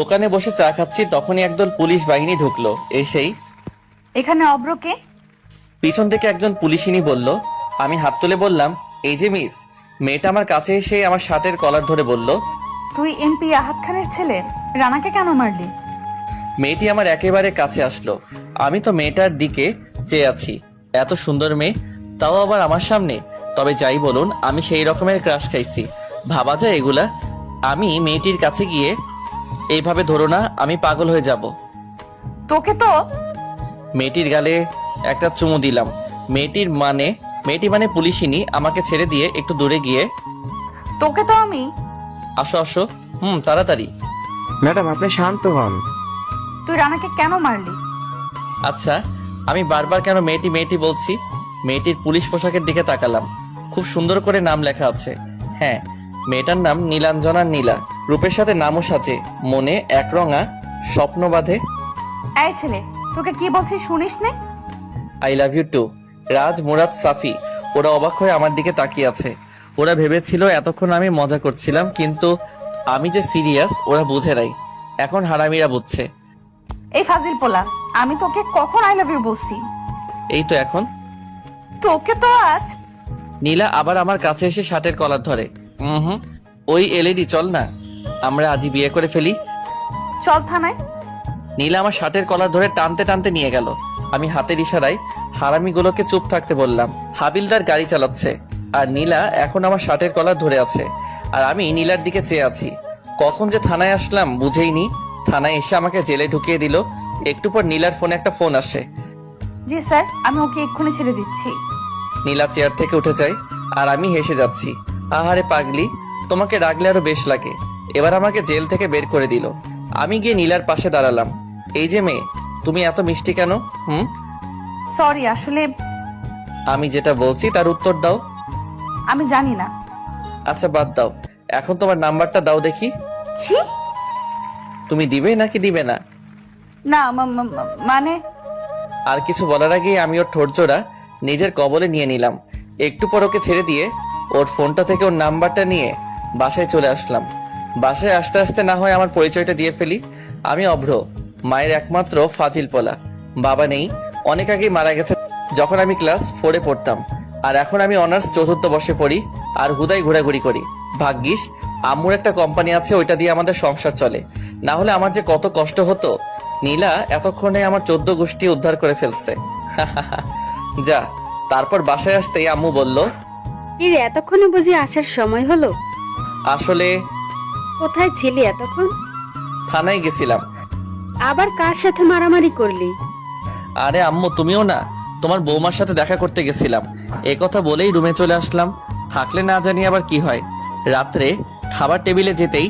দোকানে বসে চা খাচ্ছি, তখনই একদল পুলিশ বাহিনী ঢুকলো। এসেই এখানে অব্রকে? পিছন থেকে একজন পুলিশিনী বলল। আমি হাত তুলে বললাম, এই যে মিস। মেয়েটা আমার কাছে এসে আমার শার্টের কলার ধরে বলল, তুই এমপি আহাদ খানের ছেলে, রানাকে কেন মারলি? মেয়েটি আমার একেবারে কাছে আসলো। আমি তো মেয়েটার দিকে চেয়ে আছি। এত সুন্দর মেয়ে, তাও আবার আমার সামনে। তবে যাই বলুন, আমি সেই রকমের ক্রাশ খাইছি, ভাবা যায় এগুলা? আমি মেয়েটির কাছে গিয়ে, এইভাবে ধরো না, আমি পাগল হয়ে যাব। তোকে তো। মেয়েটির গালে একটা চুমু দিলাম। মেয়েটি মানে পুলিশিনী আমাকে ছেড়ে দিয়ে একটু দূরে গিয়ে, তোকে তো আমি। আসো আসো, তাড়াতাড়ি। ম্যাডাম, আপনি শান্ত হন। তুই রানাকে কেন মারলি? আচ্ছা, আমি বারবার কেন মেয়েটি মেয়েটি বলছি? মেয়েটির পুলিশ পোশাকের দিকে তাকালাম। খুব সুন্দর করে নাম লেখা আছে। হ্যাঁ, মেয়েটার নাম নীলাঞ্জনা নীলা। রূপের সাথে নামও সাজে, মনে একরঙা স্বপ্ন বাঁধে। এই ছেলে, তোকে কি বলছি শুনিস নে? I love you too. Raj, Murad, Safi ওরা অবাক হয়ে আমার দিকে তাকিয়ে আছে। ওরা ভেবেছিল এতক্ষণ আমি মজা করছিলাম, কিন্তু আমি যে সিরিয়াস ওরা বুঝে নাই। এখন হারামিরা বুঝছে। এই ফাজিল পোলা, আমি তোকে কখন আই লাভ ইউ বলছি? এই তো এখন। তোকে তো আজ। নীলা আবার আমার কাছে এসে শার্টের কলার ধরে। ওই এলইডি, চল না, আমরা আজই বিয়ে করে ফেলি। চল থানায়। নীলা আমার শার্টের কলার ধরে টানতে টানতে নিয়ে গেল। আমি হাতের ইশারায় হারামিগুলোকে চুপ থাকতে বললাম। হাবিলদার গাড়ি চালাচ্ছে, আর নীলা এখন আমার শার্টের কলার ধরে আছে, আর আমি নীলার দিকে চেয়ে আছি। কখন যে থানায় আসলাম বুঝেইনি। থানায় এসে আমাকে জেলে ঢুকিয়ে দিল। একটু পর নীলার ফোনে একটা ফোন আসে। জি স্যার, আমি ওকে এক্ষুনি ছেড়ে দিচ্ছি। নীলা চেয়ার থেকে উঠে যায়, আর আমি হেসে যাচ্ছি। আহারে পাগলি, তোমাকে রাগলে আরো বেশ লাগে। এবার আমাকে জেল থেকে বের করে দিল। আমি গিয়ে নীলার পাশে দাঁড়ালাম। এই যে মেয়ে, তুমি এত মিষ্টি কেন? সরি, আসলে আমি যেটা বলছি তার উত্তর দাও। আমি জানি না। আচ্ছা বাদ দাও, এখন তোমার নাম্বারটা দাও দেখি। কি? তুমি দিবে নাকি দিবে না? না, মানে আর কিছু বলার আগেই আমি ওর ঠোঁটজোড়া নিজের কবলে নিয়ে নিলাম। একটু পর ওকে ছেড়ে দিয়ে ওর ফোনটা থেকে ওর নাম্বারটা নিয়ে বাসায় চলে আসলাম। বাসায় আসতে আসতে না হয় আমার পরিচয়টা দিয়ে ফেলি। আমি অভ্র, মায়ের একমাত্র ফাজিল পোলা। বাবা নেই, অনেক আগেই মারা গেছে যখন আমি ক্লাস 4-এ পড়তাম। আর এখন আমি অনার্স চতুর্থ বর্ষে পড়ি, আর হুদাই ঘোরাঘুরি করি। ভাগ্যিস আম্মুর একটা কোম্পানি আছে, ওইটা দিয়ে আমাদের সংসার চলে, না হলে আমার যে কত কষ্ট হতো। নীলা এতক্ষণে আমার 14 গোষ্ঠী উদ্ধার করে ফেলছে। যা। তারপর বাসায় আসতেই আম্মু বলল, কি রে, এতক্ষণে বুঝি আসার সময় হলো? আসলে কোথায় ছিলি এতক্ষণ? থানায় গেছিলাম। আবার কার সাথে মারামারি করলি? আরে আম্মু, তুমিও না, তোমার বৌমার সাথে দেখা করতে গেছিলাম। এ কথা বলেই রুমে চলে আসলাম। থাকলে না জানি আবার কি হয়। রাত্রে খাবার টেবিলে যেতেই,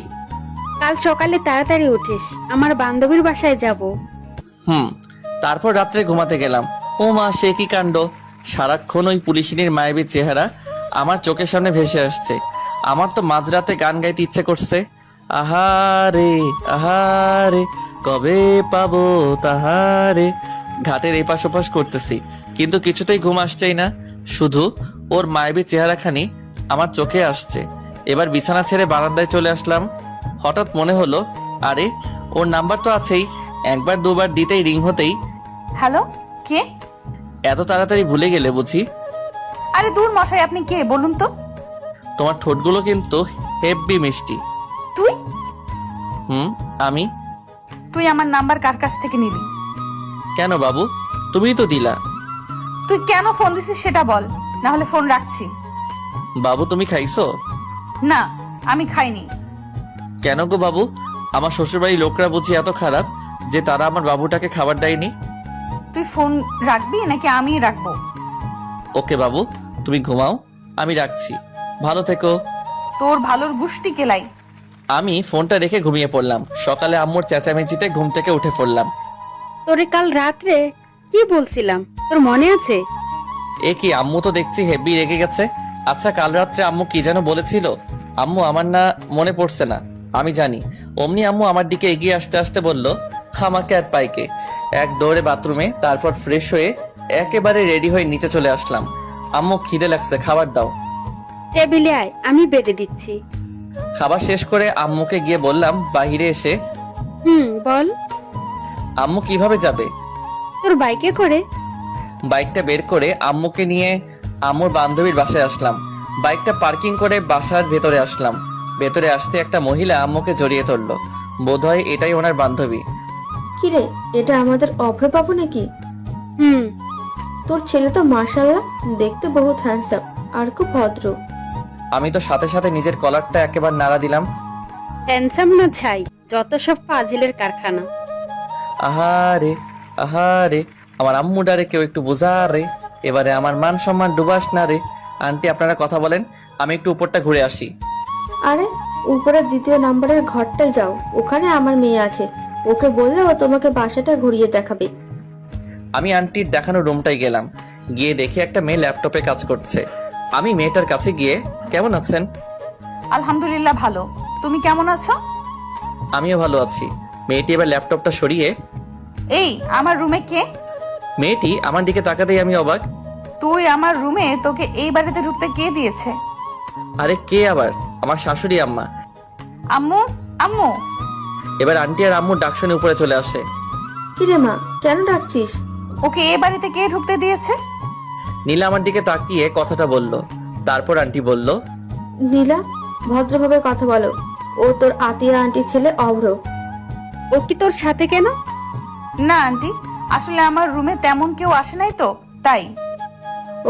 কাল সকালে তাড়াতাড়ি উঠিস, আমার বান্ধবীর বাসায় যাব। তারপর রাত্রে ঘুমাতে গেলাম। ও মা, সে কি কাণ্ড! সারাক্ষণ ওই পুলিশিনীর মায়াবী চেহারা আমার চোখের সামনে ভেসে আসছে। আমার তো মাঝরাতে গান গাইতে ইচ্ছে করছে। আহারে আহারে, কবে পাবো তাহারে। ঘাটের এপাশ ওপাশ করতেছি, কিন্তু কিছুতেই ঘুম আসছেই না। শুধু ওর মায়াবী চেহারাখানি আমার চোখে আসছে। এবার বিছানা ছেড়ে বারান্দায় চলে আসলাম। হঠাৎ মনে হলো, আরে ওর নাম্বার তো আছেই। একবার দুবার দিতেই রিং হতেই। হ্যালো, কে? এত তাড়াতাড়ি ভুলে গেলে বুঝি? আরে দূর মশাই, আপনি কে বলুন তো? তোমার ঠোঁটগুলো কিন্তু হেব্বি মিষ্টি। তুই? আমি? তুই আমার নাম্বার কার কাছ থেকে নিলি? কেন বাবু, তুমিই তো দিলা। তুই কেন ফোন দিছিস সেটা বল, না হলে ফোন রাখছি। বাবু, তুমি খাইছো? না, আমি খাইনি। কেন গো বাবু, আমার শ্বশুরবাড়ির লোকরা বুঝি এত খারাপ যে তারা আমার বাবুটাকে খাবার দেয়নি? তুই ফোন রাখবি নাকি আমি রাখবো? ওকে বাবু, তুমি ঘুমাও, আমি রাখছি। ভালো থেকো। তোর ভালোর গুষ্টি কেলাই। আমি ফোনটা রেখে ঘুমিয়ে পড়লাম। সকালে আম্মুর চেঁচামেচিতে ঘুম থেকে উঠে পড়লাম। তোরে কাল রাত্রে কি বলছিলাম, তোর মনে আছে? এ কি, আম্মু তো দেখছি হেব্বি রেগে গেছে। আচ্ছা, কাল রাত্রে আম্মু কি যেন বলেছিল? আম্মু, আমার না মনে পড়ছে না, আমি জানি। অমনি আম্মু আমার দিকে এগিয়ে আসতে আসতে বলল, আমাকে আর পাইকে। এক দৌড়ে বাথরুমে, তারপর ফ্রেশ হয়ে একেবারে রেডি হয়ে নিচে চলে আসলাম। আম্মু, খিদে লাগছে, খাবার দাও। টেবিলে আয়, আমি বেড়ে দিচ্ছি। খাবার শেষ করে আম্মুকে গিয়ে বললাম, বাহিরে এসে, বল। আম্মু কিভাবে যাবে? তোর বাইকে করে। বাইকটা বের করে আম্মুকে নিয়ে আম্মুর বান্ধবীর বাসায় আসলাম। বাইকটা পার্কিং করে বাসার ভেতরে আসলাম। ভেতরে আসতে একটা মহিলা আম্মুকে জড়িয়ে ধরলো। বোধহয় এটাই ওনার বান্ধবী। কিরে, এটা আমাদের অভ্রবাবু নাকি? হুম। তোর ছেলে তো মাশাআল্লাহ দেখতে বহুত হ্যান্ডসাম আর খুব ভদ্র। আমি তো সাথে সাথে নিজের কলারটা একেবারে নাড়া দিলাম। হ্যান্ডসাম না ছাই, যত সব ফাজিলের কারখানা। আহারে আহারে, আমার আম্মু ডারে কেউ একটু বোঝা রে। এবারে আমার মান সম্মান ডুবাস না রে। আন্টি আপনারা কথা বলেন, আমি একটু উপরটা ঘুরে আসি। আরে উপরের 2য় নাম্বারের ঘরটায় যাও, ওখানে আমার মেয়ে আছে। ওকে বললে ও তোমাকে বাসাটা ঘুরিয়ে দেখাবে। আমি আন্টির দেখানো রুমটায় গেলাম। গিয়ে দেখি একটা মেয়ে ল্যাপটপে কাজ করছে। আমি মেয়েটার কাছে গিয়ে, কেমন আছেন? আলহামদুলিল্লাহ ভালো। তুমি কেমন আছো? আমিও ভালো আছি। মেয়েটি এবার ল্যাপটপটা সরিয়ে, এই আমার রুমে কে? মেয়েটি আমার দিকে তাকাতেই আমি অবাক। তুই আমার রুমে, তোকে এই বাড়িতে ঢুকতে কে দিয়েছে? আরে কে আবার? আমার শাশুড়ি আম্মা। আম্মু, আম্মু। এবার আন্টি আর আম্মুর ডাক শুনে উপরে চলে আসে। কিরে মা, কেন ডাকছিস? ওকে এই বাড়িতে কে ঢুকতে দিয়েছে? নীলা আমার দিকে তাকিয়ে কথাটা বলল। তারপর আন্টি বলল, নীলা, ভদ্রভাবে কথা বলো। ও তোর আতিয়া আন্টির ছেলে অভ্র। ও কি তোর সাথে কেন? না আন্টি, আসলে আমার রুমে তেমন কেউ আসে নাই তো, তাই।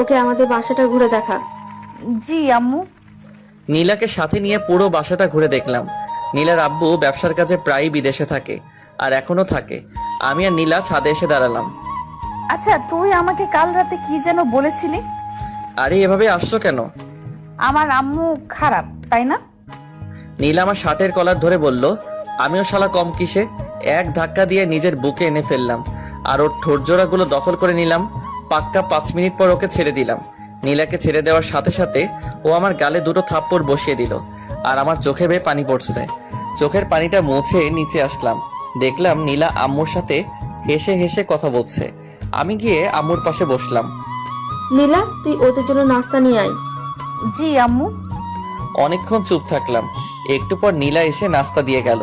ওকে আমাদের বাসাটা ঘুরে দেখা। জি আম্মু। নীলাকে সাথে নিয়ে পুরো বাসাটা ঘুরে দেখলাম। নীলার আব্বু ব্যবসার কাজে প্রায়ই বিদেশে থাকে, আর এখনো থাকে। আমি আর নীলা ছাদে এসে দাঁড়ালাম। আচ্ছা, তুই আমাকে কাল রাতে কি যেন বলেছিলি? আরে এভাবে আসছো কেন? আমার আম্মু খারাপ, তাই না? নীলা আমার শার্টের কলার ধরে বলল। আমিও শালা কম কিসে, এক ধাক্কা দিয়ে নিজের বুকে এনে ফেললাম আর ওর ঠোঁটজোড়াগুলো দখল করে নিলাম। পাক্কা 5 মিনিট পর ওকে ছেড়ে দিলাম। নীলাকে ছেড়ে দেওয়ার সাথে সাথে ও আমার গালে 2টো থাপ্পড় বসিয়ে দিল, আর আমার চোখে বেয়ে পানি পড়ছে। চোখের পানিটা মুছে নিচে আসলাম। দেখলাম নীলা আম্মুর সাথে হেসে হেসে কথা বলছে। আমি গিয়ে আম্মুর পাশে বসলাম। নীলা, তুই ওদের জন্য নাস্তা নিয়ে আয়। জি আম্মু। অনেকক্ষণ চুপ থাকলাম। একটু পর নীলা এসে নাস্তা দিয়ে গেল।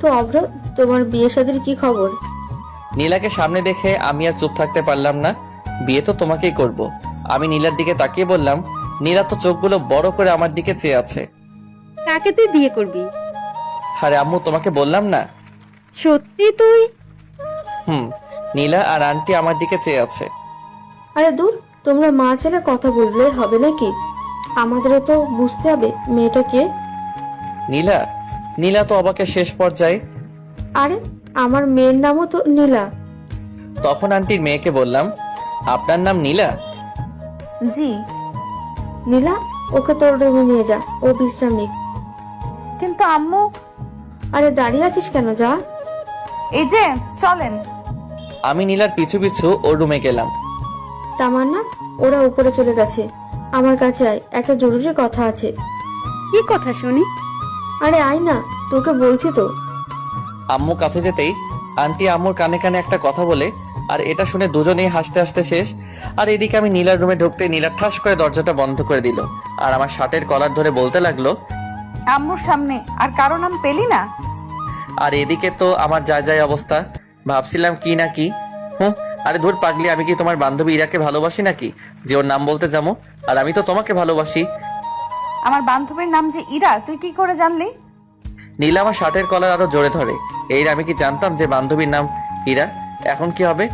তো অভ্র, তোমার বিয়ে শাদীর কি খবর? নীলাকে সামনে দেখে আমি আর চুপ থাকতে পারলাম না। বিয়ে তো তোমাকেই করব। আমি নীলার দিকে তাকিয়ে বললাম। নীলা তো চোখগুলো বড় করে আমার দিকে চেয়ে আছে। কাকে তুই বিয়ে করবি? আরে আম্মু, তোমাকে বললাম না? সত্যি তুই? নীলা আর আন্টি আমার দিকে চেয়ে আছে। আরে দূর, তোমরা মা ছেলে কথা বললে হবে নাকি? আমাদেরও তো বুঝতে হবে মেয়েটা কে। নীলা? নীলা তো অবাকের শেষ পর্যায়ে। আরে আমার মেয়ের নামও তো নীলা। তখন আন্টির মেয়েকে বললাম, আপনার নাম নীলা? জি। নীলা, ওকে তোর রুমে নিয়ে যা, ও বিশ্রাম নিক। কিন্তু আম্মু। আরে দাঁড়িয়ে আছিস কেন, যা। এই যে চলেন। আমি নীলার পিছু পিছু ওর রুমে গেলাম। তামান্না, ওরা উপরে চলে গেছে। আমার কাছে আয়, একটা জরুরি কথা আছে। কি কথা শুনি? আরে আয় না, তোকে বলছি তো। আম্মু কাছে যেতেই আন্টি আম্মুর কানে কানে একটা কথা বলে, আর এটা শুনে দুজনেই হাসতে হাসতে শেষ। আর এদিকে আমি নীলার রুমে ঢুকতে নীলা ঠাস করে দরজাটা বন্ধ করে দিল, আর আমার শার্টের কলার ধরে বলতে লাগলো, আম্মুর সামনে আর কারো নাম পেলি না? আর এদিকে তো আমার যায় যায় অবস্থা। ভাবছিলাম কি না কি। আরে ধুর পাগলি, আমি কি তোমার বান্ধবী ইরাকে ভালোবাসি নাকি যে ওর নাম বলতে যাবো? আর আমি তো তোমাকে ভালোবাসি। আমার বান্ধবীর নাম যে ইরা, তুই কি করে জানলি? নীলা আমার শার্টের কলার আরো জোরে ধরে। এই আমি কি জানতাম যে বান্ধবীর নাম ইরা? এখন কি হবে?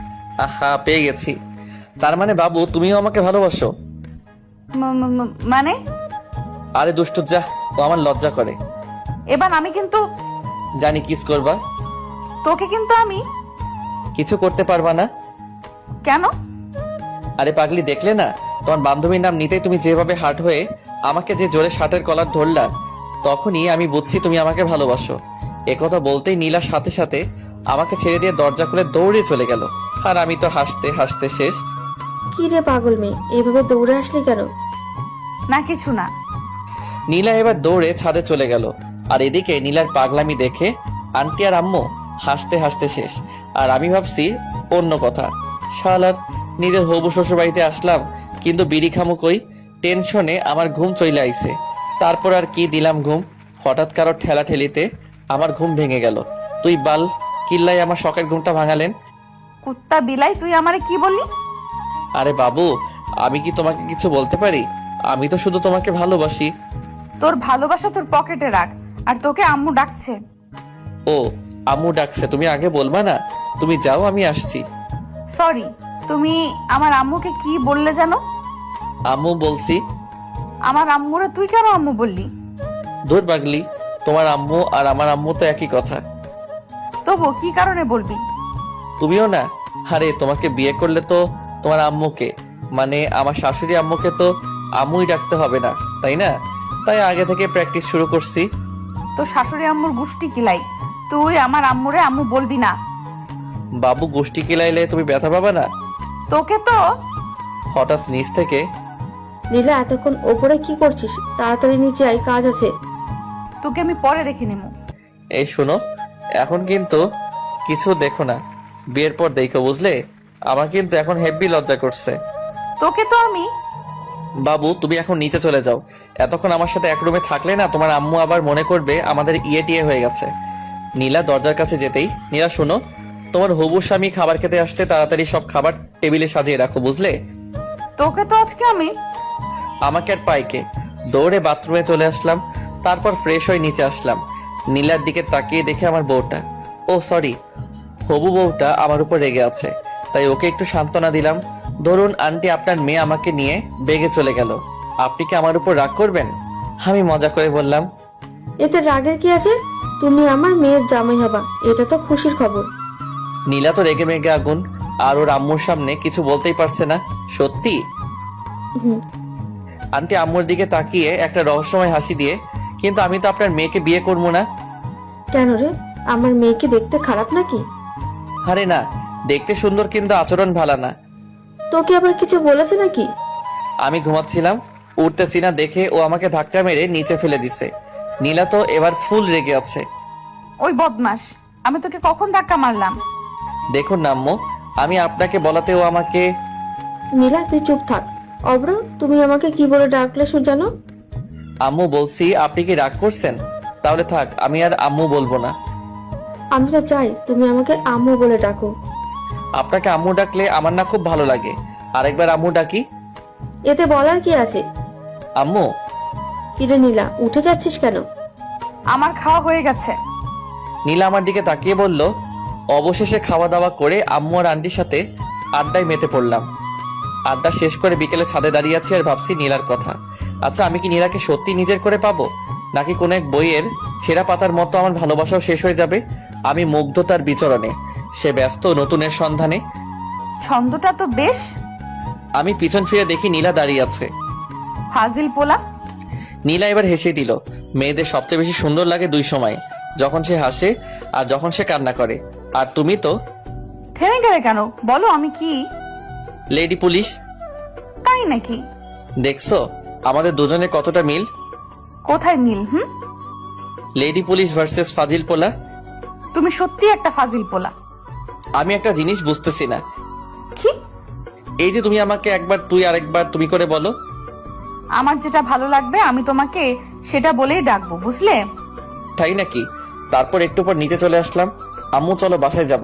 আহা, পেয়ে গেছি। তার মানে বাবু, তুমিও আমাকে ভালোবাসো? মানে? আরে দুষ্টু, যা, ও আমার লজ্জা করে। এবার আমি কিন্তু জানি কিস করবা। তোকে কিন্তু আমি কিছু করতে পারবা না। কেন? আরে পাগলি, দেখলে না তোমার বান্ধবীর নাম নিতেই তুমি যেভাবে হার্ট হয়ে আমাকে যে জোরে শার্টের কলার ধরলা, তখনই আমি বুঝছি তুমি আমাকে ভালোবাসো। একথা বলতেই নীলার সাথে সাথে আমাকে ছেড়ে দিয়ে দরজা খুলে দৌড়ে চলে গেল, আর আমি তো হাসতে হাসতে শেষ। কি রে পাগল মেয়ে, এভাবে দৌড়ে আসলি কেন? না কিছু না। নীলা এবার দৌড়ে ছাদে চলে গেল, আর এদিকে নীলার পাগলামি দেখে আন্টি আর আম্মু হাসতে হাসতে শেষ। আর আমি ভাবছি অন্য কথা। শালার নিজের হবু শ্বশুর বাড়িতে আসলাম, কিন্তু বিড়ি খামু কই? টেনশনে আমার ঘুম চলে আইছে। তারপর আর কি দিলাম ঘুম। হঠাৎ কারো ঠেলা ঠেলিতে আমার ঘুম ভেঙে গেল। তুই বাল কিল্লাই আমার শখের ঘুমটা ভাঙালেন। কুত্তা বিলাই, তুই আমারে কি বললি? আরে বাবু, আমি কি তোমাকে কিছু বলতে পারি? আমি তো শুধু তোমাকে ভালোবাসি। তোর ভালোবাসা তোর পকেটে রাখ, আর তোকে আম্মু ডাকছে। ও, আম্মু ডাকছে, তুমি আগে বলবা না? তুমি যাও, আমি আসছি। সরি, তুমি আমার আম্মুকে কি বললে জানো? আম্মু বলছি। আমার আম্মুরে তুই কেন আম্মু বললি? দূর পাগলি, তোমার আম্মু আর আমার আম্মু তো একই কথা। তবু কি কারণে বলবি? তুমিও না? আরে তোমাকে বিয়ে করলে তো তোমার আম্মুকে, মানে আমার শাশুড়ি আম্মুকে তো আম্মুই ডাকতে হবে না, তাই না? তাই আগে থেকে প্র্যাকটিস শুরু করছি। তোর শাশুড়ি আম্মুর গুষ্টি কিলাই, তুই আমার আম্মুরে আম্মু বলবি না। বাবু গোষ্ঠী কিলাইলে তুমি ব্যথা পাবা না? তোকে তো। হঠাৎ নিচ থেকে নীলা, এতক্ষণ ওপরে কি করছিস? তাড়াতাড়ি নিচে আয়, কাজ আছে। তোকে আমি পরে দেখে নিমু। এই শোনো, এখন কিন্তু কিছু দেখো না, বিয়ের পর দেখো, বুঝলে? আমার কিন্তু এখন হেভি লজ্জা করছে। তোকে তো আমি। বাবু তুমি এখন নিচে চলে যাও। এতক্ষণ আমার সাথে এক রুমে থাকলে না, তোমার আম্মু আবার মনে করবে আমাদের টিয়ে হয়ে গেছে। নীলা দরজার কাছে যেতেই, নীলা শোনো, তোমার হবু স্বামী খাবার খেতে আসছে, তাড়াতাড়ি সব খাবার টেবিলে সাজিয়ে রাখো, বুঝলে? তোকে তো আজকে আমি। আমাকে আর পাইকে দৌড়ে বাথরুমে চলে আসলাম, তারপর ফ্রেশ হয়ে নিচে আসলাম। নীলার দিকে তাকিয়ে দেখে আমার বউটা, ও সরি, হবু বউটা আমার উপর রেগে আছে, তাই ওকে একটু সান্ত্বনা দিলাম। ধরুন আন্টি, আপনার মেয়ে আমাকে নিয়ে বেগে চলে গেল, আপনি কি আমার উপর রাগ করবেন? আমি মজা করে বললাম। এতে রাগের কি আছে? তুমি আমার মেয়ের জামাই হবা, এটা তো খুশির খবর। নীলা তো রেগে মেগে আগুন, আর ওর আম্মুর সামনে কিছু বলতেই পারছে না। সত্যি? হুম। আন্টি আম্মুর দিকে তাকিয়ে একটা রহস্যময় হাসি দিয়ে, কিন্তু আমি তো আপনার মেয়েকে বিয়ে করবো না। কেন রে, আমার মেয়েকে দেখতে খারাপ নাকি? আরে না, দেখতে সুন্দর কিন্তু আচরণ ভালো না। তোকে আবার কিছু বলেছে নাকি? আমি ঘুমাচ্ছিলাম, উঠতেছি না দেখে ও আমাকে ধাক্কা মেরে নিচে ফেলে দিছে। নীলা তো এবার ফুল রেগে আছে। ওই বদমাস, আমি তোকে কখন ধাক্কা মারলাম? দেখুন না আম্মু, আমি আপনাকে বলাতে ও আমাকে। নীলা, তুই চুপ থাক। অব্র, তুমি আমাকে কি বলে ডাকলে জানো? আম্মু বলছি। আপনি কি রাগ করছেন? তাহলে থাক, আমি আর আম্মু বলবো না। আমি তো চাই তুমি আমাকে আম্মু বলে ডাকো। আপনাকে আম্মু ডাকলে আমার না খুব ভালো লাগে, আরেকবার আম্মু ডাকি। এতে বলার কি আছে? আম্মু। কিরে নীলা, উঠে যাচ্ছিস কেন? আমার খাওয়া হয়ে গেছে। নীলা আমার দিকে তাকিয়ে বলল। অবশেষে খাওয়া দাওয়া করে আম্মু আর আন্টির সাথে আড্ডায় মেতে পড়লাম। আড্ডা শেষ করে বিকেলে ছাদে দাঁড়িয়ে আছি আর ভাবছি নীলার কথা। আচ্ছা, আমি কি নীলাকে সত্যি নিজের করে পাবো, নাকি কোনো এক বইয়ের ছেঁড়া পাতার মতো আমার ভালোবাসাও শেষ হয়ে যাবে? আমি মুগ্ধ তার বিচরণে, সে ব্যস্ত নতুনের সন্ধানে। ছন্দটা তো বেশ। আমি পিছন ফিরে দেখি নীলা দাঁড়িয়ে আছে। ফাজিল পোলা। নীলা এবার হেসে দিল। মেয়েদের সবচেয়ে বেশি সুন্দর লাগে দুই সময়, যখন সে হাসে আর যখন সে কান্না করে। আর তুমি তো থেমে গেলে কেন? বলো আমি কি? Lady police. তাই নাকি? দেখছো আমাদের দুজনের কতটা মিল? কোথায় মিল? লেডি পুলিশ ভার্সেস ফাজিল পোলা। তুমি সত্যি একটা ফাজিল পোলা। আমি একটা জিনিস বুঝতেছি না। কি? এই যে তুমি আমাকে একবার তুই আরেকবার তুমি করে বলো। আমার যেটা ভালো লাগবে আমি তোমাকে সেটা বলেই ডাকবো, বুঝলে? তাই নাকি? তারপর একটু পর নিচে চলে আসলাম। আম্মু চলো বাসায় যাব।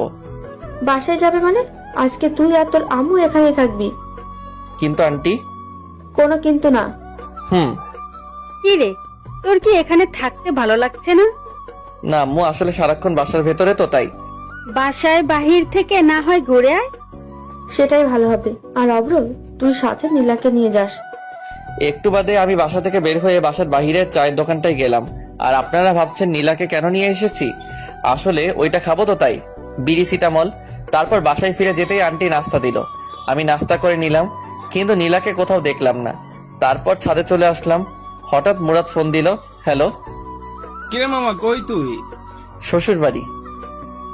বাসায় যাবে মানে? আজকে তুই আর তোর আম্মু এখানেই থাকবি। কিন্তু আন্টি। কোনো কিন্তু না। কি রে, তোর কি এখানে থাকতে ভালো লাগছে না? না আম্মু, আসলে সারাক্ষণ বাসার ভেতরে তো, তাই। বাসায় বাহির থেকে না হয় ঘুরে আয়। সেটাই ভালো হবে। আর অব্র, তুই সাথে নীলাকে নিয়ে যাস। একটু বাদে আমি বাসা থেকে বের হয়ে বাসার বাহিরের চায়ের দোকানটায় গেলাম। আর আপনারা ভাবছেন নীলাকে কেন নিয়ে এসেছি? আসলে ওইটা খাবো তো, তাই। বিড়ি সিটামল। তারপর বাসায় ফিরে যেতেই আন্টি নাস্তা দিল। আমি নাস্তা করে নিলাম, কিন্তু নীলাকে কোথাও দেখলাম না। তারপর ছাদে চলে আসলাম। হঠাৎ মুরাদ ফোন দিল। হ্যালো। কিরে মামা, কই তুই? শ্বশুর বাড়ি।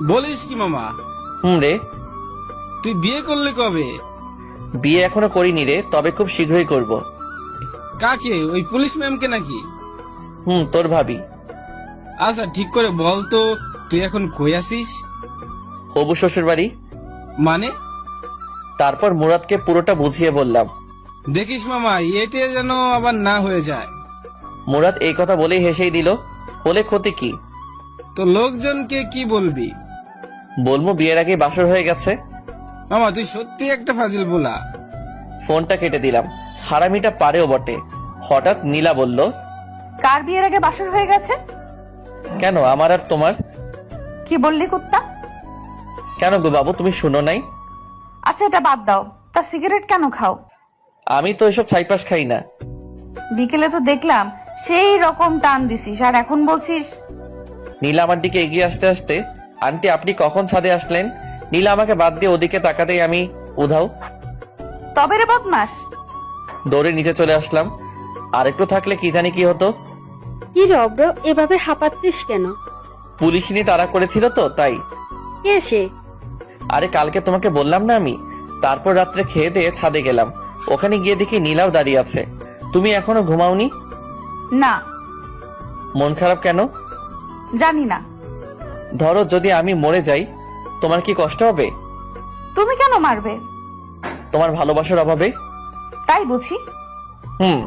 বলিস কি মামা? রে। তুই বিয়ে করলি কবে? বিয়ে এখনো করিনি রে, তবে খুব শীঘ্রই করব। কাকে? ওই পুলিশ ম্যামকে নাকি? তোর ভাবি। আচ্ছা ঠিক করে বল তো, তুই এখন কই আসিস? হবু শ্বশুর বাড়ি। মানে? তারপর মুরাদকে পুরোটা বুঝিয়ে বললাম। দেখিস মামা, এটা যেন আবার না হয়ে যায়। মুরাদ এই কথা বলেই হেসেই দিল। হলে ক্ষতি কি? তো লোকজনকে কি বলবি? বলবো বিয়ের আগে বাসর হয়ে গেছে। মামা তুই সত্যি একটা ফাজিল বলা। ফোনটা কেটে দিলাম। হারামিটা পারেও বটে। হঠাৎ নীলা বলল, কার বিয়ের আগে বাসর হয়ে গেছে? কেন আমার আর তোমার? কি বললি কুত্তা? কেন গো বাবু, তুমি শুনো নাই? আচ্ছা এটা বাদ দাও, তা সিগারেট কেন খাও? আমি তো এসব ছাইপাস খাই না। বিকেলে তো দেখলাম সেই রকম টান দিছিস, আর এখন বলছিস? নীলা আমার দিকে এগিয়ে আসতে আসতে, আন্টি আপনি কখন ছাদে আসলেন? নীলা আমাকে বাদ দিয়ে ওদিকে তাকাতেই আমি উধাও। তবে রে বদমাস। দৌড়ে নিচে চলে আসলাম। আর একটু থাকলে কি জানি কি হতো। কি রে অব্র, এভাবে হাঁপাচ্ছিস কেন? পুলিশিনি তাড়া করেছিল তো তাই। কে সে? আরে কালকে তোমাকে বললাম না আমি। তারপর রাত্রে খেয়ে দিয়ে ছাদে গেলাম। ওখানে গিয়ে দেখি নীলাও দাঁড়িয়ে আছে। তুমি এখনো ঘুমাওনি? না। মন খারাপ কেন? জানি না। ধরো যদি আমি মরে যাই, তোমার কি কষ্ট হবে? তুমি কেন মারবে? তোমার ভালোবাসার অভাবে। তাই বুঝি। হুম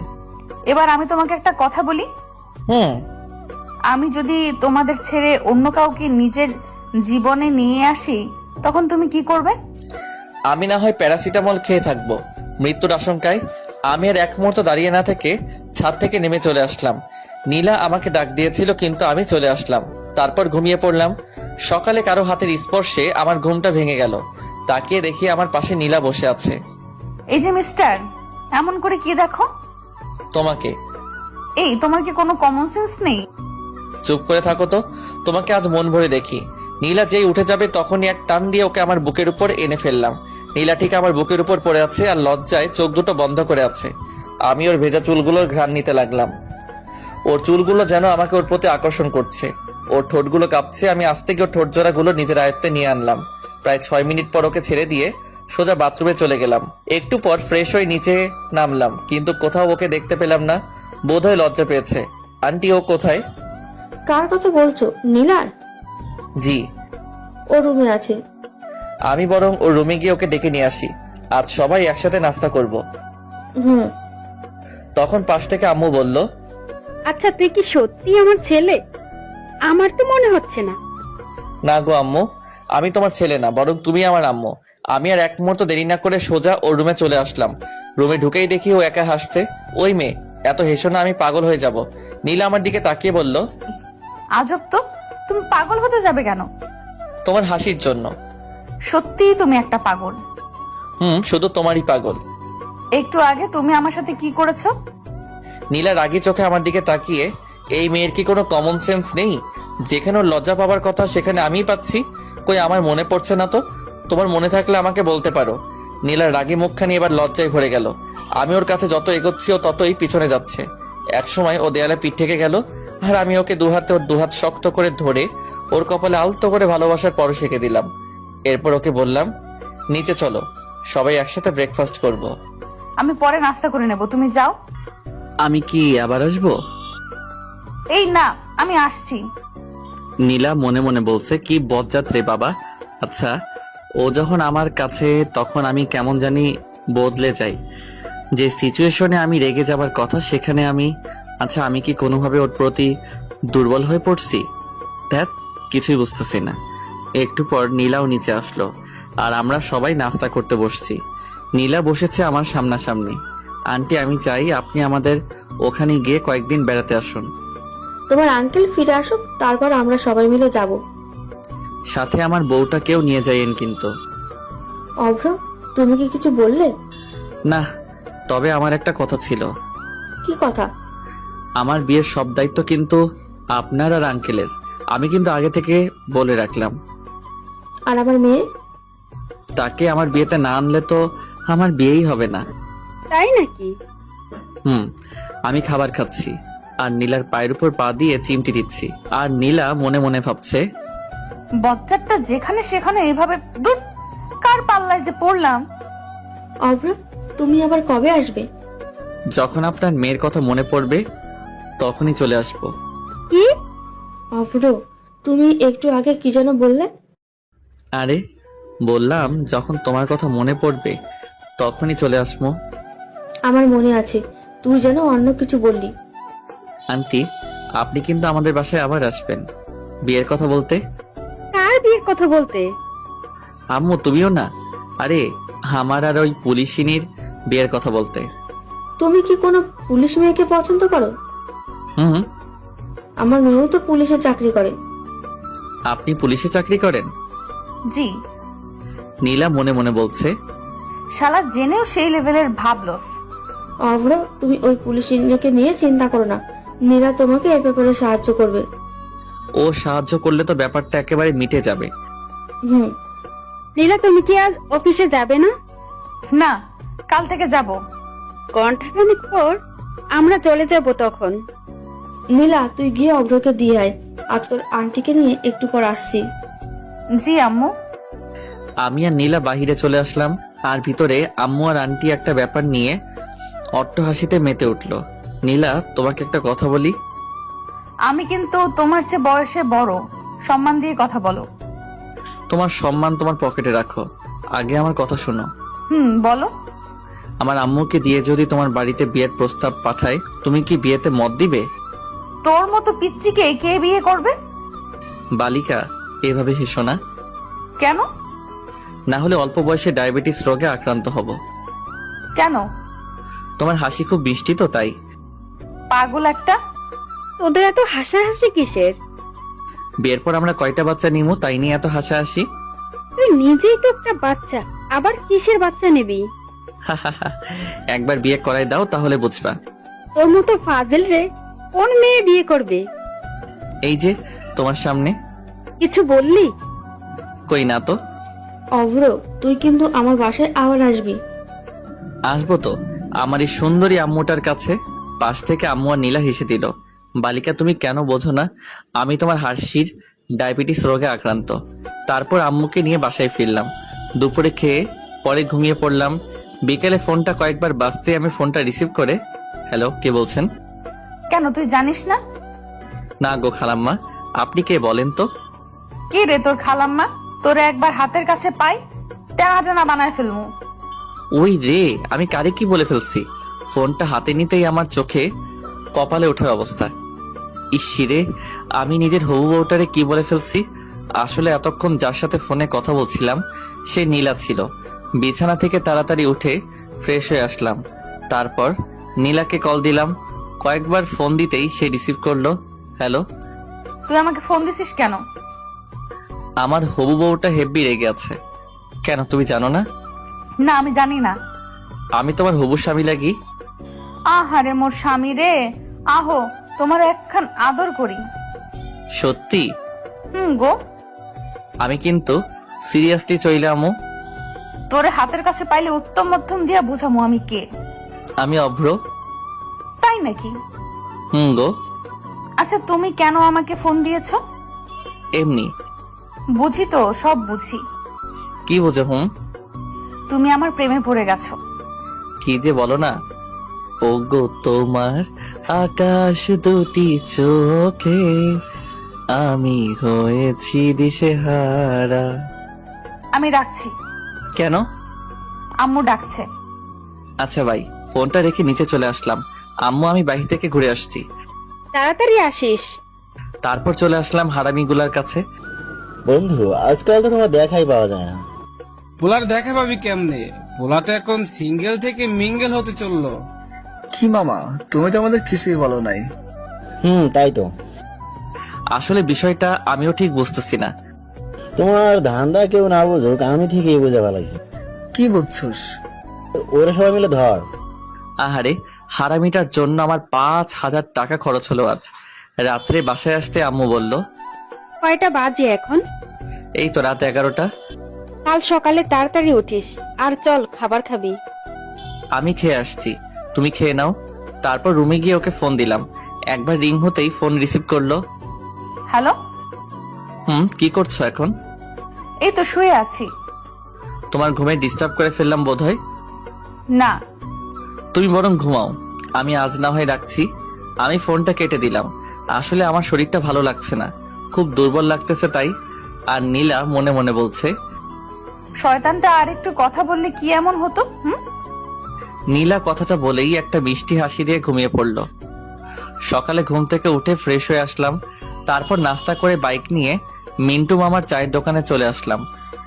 এবার আমি তোমাকে একটা কথা বলি। হুম আমি যদি তোমাদের ছেড়ে অন্য কাউকে নিজের জীবনে নিয়ে আসি, তখন তুমি কি করবে? আমি না হয় প্যারাসিটামল খেয়ে থাকবো মৃত্যুর আশঙ্কায়। আমি আর এক মুহূর্ত দাঁড়িয়ে না থেকে ছাদ থেকে নেমে চলে আসলাম। নীলা আমাকে ডাক দিয়েছিল কিন্তু আমি চলে আসলাম। তারপর ঘুমিয়ে পড়লাম। সকালে কারো হাতের স্পর্শে আমার ঘুমটা ভেঙে গেল। তাকিয়ে দেখি আমার পাশে নীলা বসে আছে। এই যে মিস্টার, এমন করে কি দেখো? তোমাকে। এই তোমার কি কোনো কমন সেন্স নেই? চুপ করে থাকো তো। তোমাকে আজ মন ভরে দেখি। নীলা যেই উঠে যাবে তখনই এক টান দিয়ে ওকে আমার বুকের উপর এনে ফেললাম। নীলা ঠিক আমার বুকের উপর পড়ে আছে আর লজ্জায় চোখ দুটো বন্ধ করে আছে। আমি ওর ভেজা চুলগুলোর ঘ্রাণ নিতে লাগলাম। ওর চুলগুলো যেন আমাকে ওর প্রতি আকর্ষণ করছে। ওর ঠোঁটগুলো কাঁপছে। আমি আস্তে গিয়ে ওর ঠোঁট জোড়াগুলো নিজের আয়ত্তে নিয়ে আনলাম। প্রায় 6 মিনিট পর ওকে ছেড়ে দিয়ে সোজা বাথরুমে চলে গেলাম। একটু পর ফ্রেশ হয়ে নিচে নামলাম, কিন্তু কোথাও ওকে দেখতে পেলাম না। বোধহয় লজ্জা পেয়েছে। আন্টি ও কোথায়? কার কথা বলছো? নীলার? জি। ও রুমে আছে। আমি বরং ওর রুমে গিয়ে ওকে ডেকে নিয়ে আসি। আজ সবাই একসাথে নাস্তা করব। হুম। তখন পাশ থেকে আম্মু বলল, আচ্ছা তুই কি সত্যি আমার ছেলে? আমার তো মনে হচ্ছে না। না গো আম্মু, আমি তোমার ছেলে না, বরং তুমি আমার আম্মু। আমি আর এক মুহূর্ত দেরি না করে সোজা ওর রুমে চলে আসলাম। রুমে ঢুকেই দেখি ও একা হাসছে। ওই মেয়ে, এত হেসো না, আমি পাগল হয়ে যাব। নীলা আমার দিকে তাকিয়ে বলল, আজব তো, তুমি পাগল হতে যাবে কেন? তোমার হাসির জন্য। সত্যিই তুমি একটা পাগল। শুধু তোমারই পাগল। একটু আগে তুমি আমার সাথে কি করেছো? নীলা রাগী চোখে আমার দিকে তাকিয়ে, এই মেয়ের কি কোনো কমন সেন্স নেই? যেখানে ওর লজ্জা পাওয়ার কথা সেখানে আমিই পাচ্ছি। কই আমার মনে পড়ছে না তো। তোমার মনে থাকলে আমাকে বলতে পারো। নীলার রাগী মুখখানি এবার লজ্জায় ভরে গেল। আমি ওর কাছে যত এগোচ্ছি ও ততই পিছনে যাচ্ছে। একসময় ও দেয়ালে পিঠ থেকে গেল, আর আমি ওকে দুহাতে ওর দুহাত শক্ত করে ধরে ওর কপালে আলতো করে ভালোবাসার পরশ এঁকে দিলাম। এরপর ওকে বললাম, নিচে চলো, সবাই একসাথে ব্রেকফাস্ট করব। আমি পরে নাস্তা করে নেব, তুমি যাও। আমি কি আবার আসবো? এই না, আমি আসছি। নীলা মনে মনে বলছে, কি বজ্জাত রে বাবা। আচ্ছা, ও যখন আমার কাছে তখন আমি কেমন জানি বদলে যাই। যে সিচুয়েশনে আমি রেগে যাবার কথা সেখানে আমি, আচ্ছা আমি কি কোনোভাবে ওর প্রতি দুর্বল হয়ে পড়ছি? ধ্যাত, কিছুই বুঝতেছি না। একটু পর নীলাও নিচে আসলো আর আমরা সবাই নাস্তা করতে বসছি। নীলা বসেছে আমার সামনাসামনি। আন্টি আমি চাই আপনি আমাদের ওখানে গিয়ে কয়েকদিন বেড়াতে আসুন। তোমার আঙ্কেল ফিরে আসুক, তারপর আমরা সবাই মিলে যাব। সাথে আমার বউটাকেও নিয়ে যাইয়েন কিন্তু। অভ্র, তুমি কি কিছু বললে? না, তবে আমার একটা কথা ছিল। কি কথা? আমার বিয়ের সব দায়িত্ব কিন্তু আপনার আর আঙ্কেলের। আমি কিন্তু আগে থেকে বলে রাখলাম। আর আমার মেয়ে? তাকে আমার বিয়েতে না আনলে তো আমার বিয়েই হবে না। তাই নাকি? আমি খাবার খাচ্ছি আর নীলার পায়ের উপর পা দিয়ে চিমটি দিচ্ছি। আর নীলা মনে মনে ভাবছে, বজ্জাতটা যেখানে সেখানে এইভাবে দূর, কার পাল্লায় যে পড়লাম। অভ্র, তুমি আবার কবে আসবে? যখন আপনার মেয়ের কথা মনে পড়বে তখনই চলে আসবো। কি? অভ্র, তুমি একটু আগে কি যেন বললে? আরে বললাম, যখন তোমার কথা মনে পড়বে তখনই চলে আসবো। আমার মনে আছে, তুই যেন অন্য কিছু বললি। আন্টি, আপনি কিন্তু আমাদের বাসায় আবার আসবেন। বিয়ের কথা বলতে। কার বিয়ের কথা বলতে? আম্মু তুমিও না? আরে আমার আর ওই পুলিশিনীর বিয়ের কথা বলতে। তুমি কি কোনো পুলিশ মেয়েকে পছন্দ করো? হুম। আমার মেয়েও তো পুলিশে চাকরি করে। আপনি পুলিশে চাকরি করেন? জি। নীলা মনে মনে বলছে। শালা জেনেও সেই লেভেলের ভাবলস। অভ্র, তুমি ওই পুলিশকে নিয়ে চিন্তা করো না। নীলা তোমাকে এই ব্যাপারে সাহায্য করবে। ও সাহায্য করলে তো ব্যাপারটা একেবারে মিটে যাবে। হুম। নীলা, তুমি কি আজ অফিসে যাবে না? না, কাল থেকে যাব। ঘন্টাখানেক পর আমরা চলে যাব তখন। নীলা, তুই গিয়ে অভ্রকে দিয়ে আয়, আর তোর আন্টিকে নিয়ে একটু পর আসছি। জি আম্মু। আমি আর নীলা বাহিরে চলে আসলাম, আর ভিতরে আম্মু আর আন্টি একটা ব্যাপার নিয়ে অট্টহাসিতে মেতে উঠলো। নীলা, তোমাকে একটা কথা বলি। আমি কিন্তু তোমার চেয়ে বয়সে বড়, সম্মান দিয়ে কথা বলো। তোমার সম্মান তোমার পকেটে রাখো, আগে আমার কথা শোনো। বলো। আমার আম্মুকে দিয়ে যদি তোমার বাড়িতে বিয়ের প্রস্তাব পাঠায়, তুমি কি বিয়েতে মত দিবে? তোর মতো পিচ্চিকে কে বিয়ে করবে? বালিকা, এভাবে হেসো না। কেন? না হলে অল্প বয়সে ডায়াবেটিস রোগে আক্রান্ত হব। কেন? তোমার হাসি খুব মিষ্টি তো, তাই। পাগল একটা। তোদের এত হাসাহাসি কিসের? বিয়ের পর আমরা কয়টা বাচ্চা নিমু, তাই নিয়ে এত হাসাহাসি। তুই নিজেই তো একটা বাচ্চা, আবার কিসের বাচ্চা নিবি? একবার বিয়ে করাই দাও, তাহলে বুঝবা। তোর মতো ফাজিল রে কোন মেয়ে বিয়ে করবে? এই যে তোমার সামনে। কিছু বললি? কই না তো। অভ্র, তুই কিন্তু আমার বাসায় আবার আসবি। আসবো তো, আমার এই সুন্দরী আম্মুটার কাছে। পাশ থেকে আম্মু আর নীলা হেসে দিল। বালিকা, তুমি কেন বোঝো না আমি তোমার হাসির ডায়াবেটিস রোগে আক্রান্ত। তারপর আম্মুকে নিয়ে বাসায় ফিরলাম। দুপুরে খেয়ে পরে ঘুমিয়ে পড়লাম। বিকেলে ফোনটা কয়েকবার বাজতে আমি ফোনটা রিসিভ করে, হ্যালো, কে বলছেন? কেন, তুই জানিস না? না গো খালাম্মা, আপনি কে বলেন তো? কে রে তোর খালাম্মা? তোরে একবার হাতের কাছে পাই, টানা টানা বানায় ফেলমু। ওই রে, আমি কারে কি বলে ফেলছি। ফোনটা হাতে নিতেই আমার চোখে কপালে ওঠার অবস্থা। ইসিরে, আমি নিজের হবু বউটারে কি বলে ফেলছি। আসলে এতক্ষণ যার সাথে ফোনে কথা বলছিলাম সে নীলা ছিল। বিছানা থেকে তাড়াতাড়ি উঠে ফ্রেশ হয়ে আসলাম। তারপর নীলাকে কল দিলাম। কয়েকবার ফোন দিতেই সে রিসিভ করলো। হ্যালো। তুই আমাকে ফোন দিছিস কেন? আমার হবু বউটা হেব্বি রেগে আছে। কেন, তুমি জানো না? না, আমি জানি না। আমি তোমার হবু স্বামী লাগি। আহারে মোর স্বামী রে, আহো তোমার একখান আদর করি। সত্যি? গো। আমি কিন্তু সিরিয়াসলি চইলে আমু। তোরে হাতের কাছে পাইলে উত্তম মধ্যম দিয়া বুঝামু আমি কে। আমি অভ্র। তাই নাকি? গো। আচ্ছা, তুমি কেন আমাকে ফোন দিয়েছো? এমনি। বুঝি তো, সব বুঝি। কি বোঝো? তুমি আমার প্রেমে পড়ে গেছো। কি যে বলো না। ও গো, তোমার আকাশ দুটি চোখে আমি হয়েছি দিশেহারা। আমি রাখছি। কেন? আম্মু ডাকছে। আচ্ছা ভাই, ফোনটা রেখে নিচে চলে আসলাম। আম্মু, আমি বাইরে থেকে ঘুরে আসছি। তাড়াতাড়ি আসিস। তারপর চলে আসলাম হারামিগুলার কাছে। বন্ধু, আজকাল তো তোমার দেখাই পাওয়া যায় না। পোলার দেখা পাবি কেমনে? পোলা তো এখন সিঙ্গেল থেকে মিঙ্গেল হতে চললো। কি মামা, তুমি তো আমাদের কিছুই বলো নাই। তাই তো। আসলে বিষয়টা আমিও ঠিক বুঝতেছি না। তোমার ধান্দা কেউ না বুঝুক, আমি ঠিকই বুঝে ফেলাইছি। কি বুঝছস? ওরা সবাই মিলে ধর। আহারে, হারামিটার জন্য আমার 5,000 টাকা খরচ হলো আজ। রাত্রে বাসায় আসতে আম্মু বলল, কয়টা বাজে এখন? এই তো রাত 11টা। কাল সকালে তাড়াতাড়ি উঠিস, আর চল খাবার খাবি। আমি খেয়ে আসছি, তুমি খেয়ে নাও। তারপর রুমে গিয়ে ওকে ফোন দিলাম। একবার রিং হতেই ফোন রিসিভ করলো। হ্যালো। কি করছো এখন? এই তো শুয়ে আছি। তোমার ঘুমে ডিস্টার্ব করে ফেললাম বোধহয়। না। তুমি বরং ঘুমাও, আমি আজ না হয় রাখছি। আমি ফোনটা কেটে দিলাম। আসলে আমার শরীরটা ভালো লাগছে না, খুব দুর্বল লাগতেছে তাই। আর নীলা মনে মনে বলছে, শয়তানটা আর একটু কথা বললে কি এমন হতো? নীলা কথাটা বলেই একটা মিষ্টি হাসি দিয়ে ঘুমিয়ে পড়ল। সকালে ঘুম থেকে উঠে ফ্রেশ হয়ে আসলাম। তারপর নাস্তা করে বাইক নিয়ে মিন্টু মামার চায়ের দোকানে চলে আসলাম।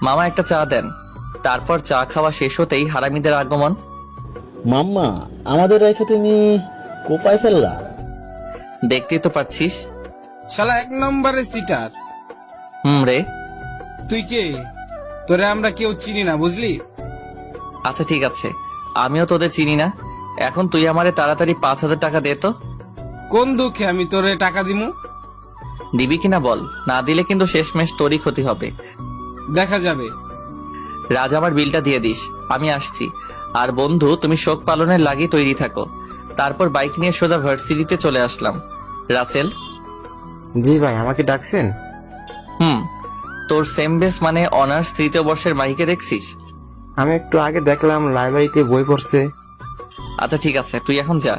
মামা একটা চা দেন। তারপর চা খাওয়া শেষ হতেই হারামিদের আগমন। মাম্মা, আমাদের রেখে তুমি কোপায় ফেললা? দেখতেই তো পারছিস। শালা 1 নম্বরে সিটার। রে। তুই কে? তোরে আমরা কেউ চিনি না, বুঝলি? আচ্ছা ঠিক আছে, আমিও তোদের চিনি না। এখন তুই আমারে তাড়াতাড়ি 5,000 টাকা দে তো। কোন দুঃখে আমি তোরে টাকা দিমু? দিবি কিনা বল, না দিলে কিন্তু শেষমেশ তোরই ক্ষতি হবে। দেখা যাবে। রাজ, আমার বিলটা দিয়ে দিস, আমি আসছি। আর বন্ধু, তুমি শোক পালনের লাগি তৈরি থাকো। তারপর বাইক নিয়ে সোজা ভার্সিটিতে চলে আসলাম। রাসেল। জি ভাই, আমাকে ডাকছেন? তোর সেম বেস মানে অনার্স 3য় বর্ষের মাহিকে দেখছিস? আমি একটু আগে দেখলাম লাইব্রেরিতে বই পড়ছে। আচ্ছা ঠিক আছে, তুই এখন যা।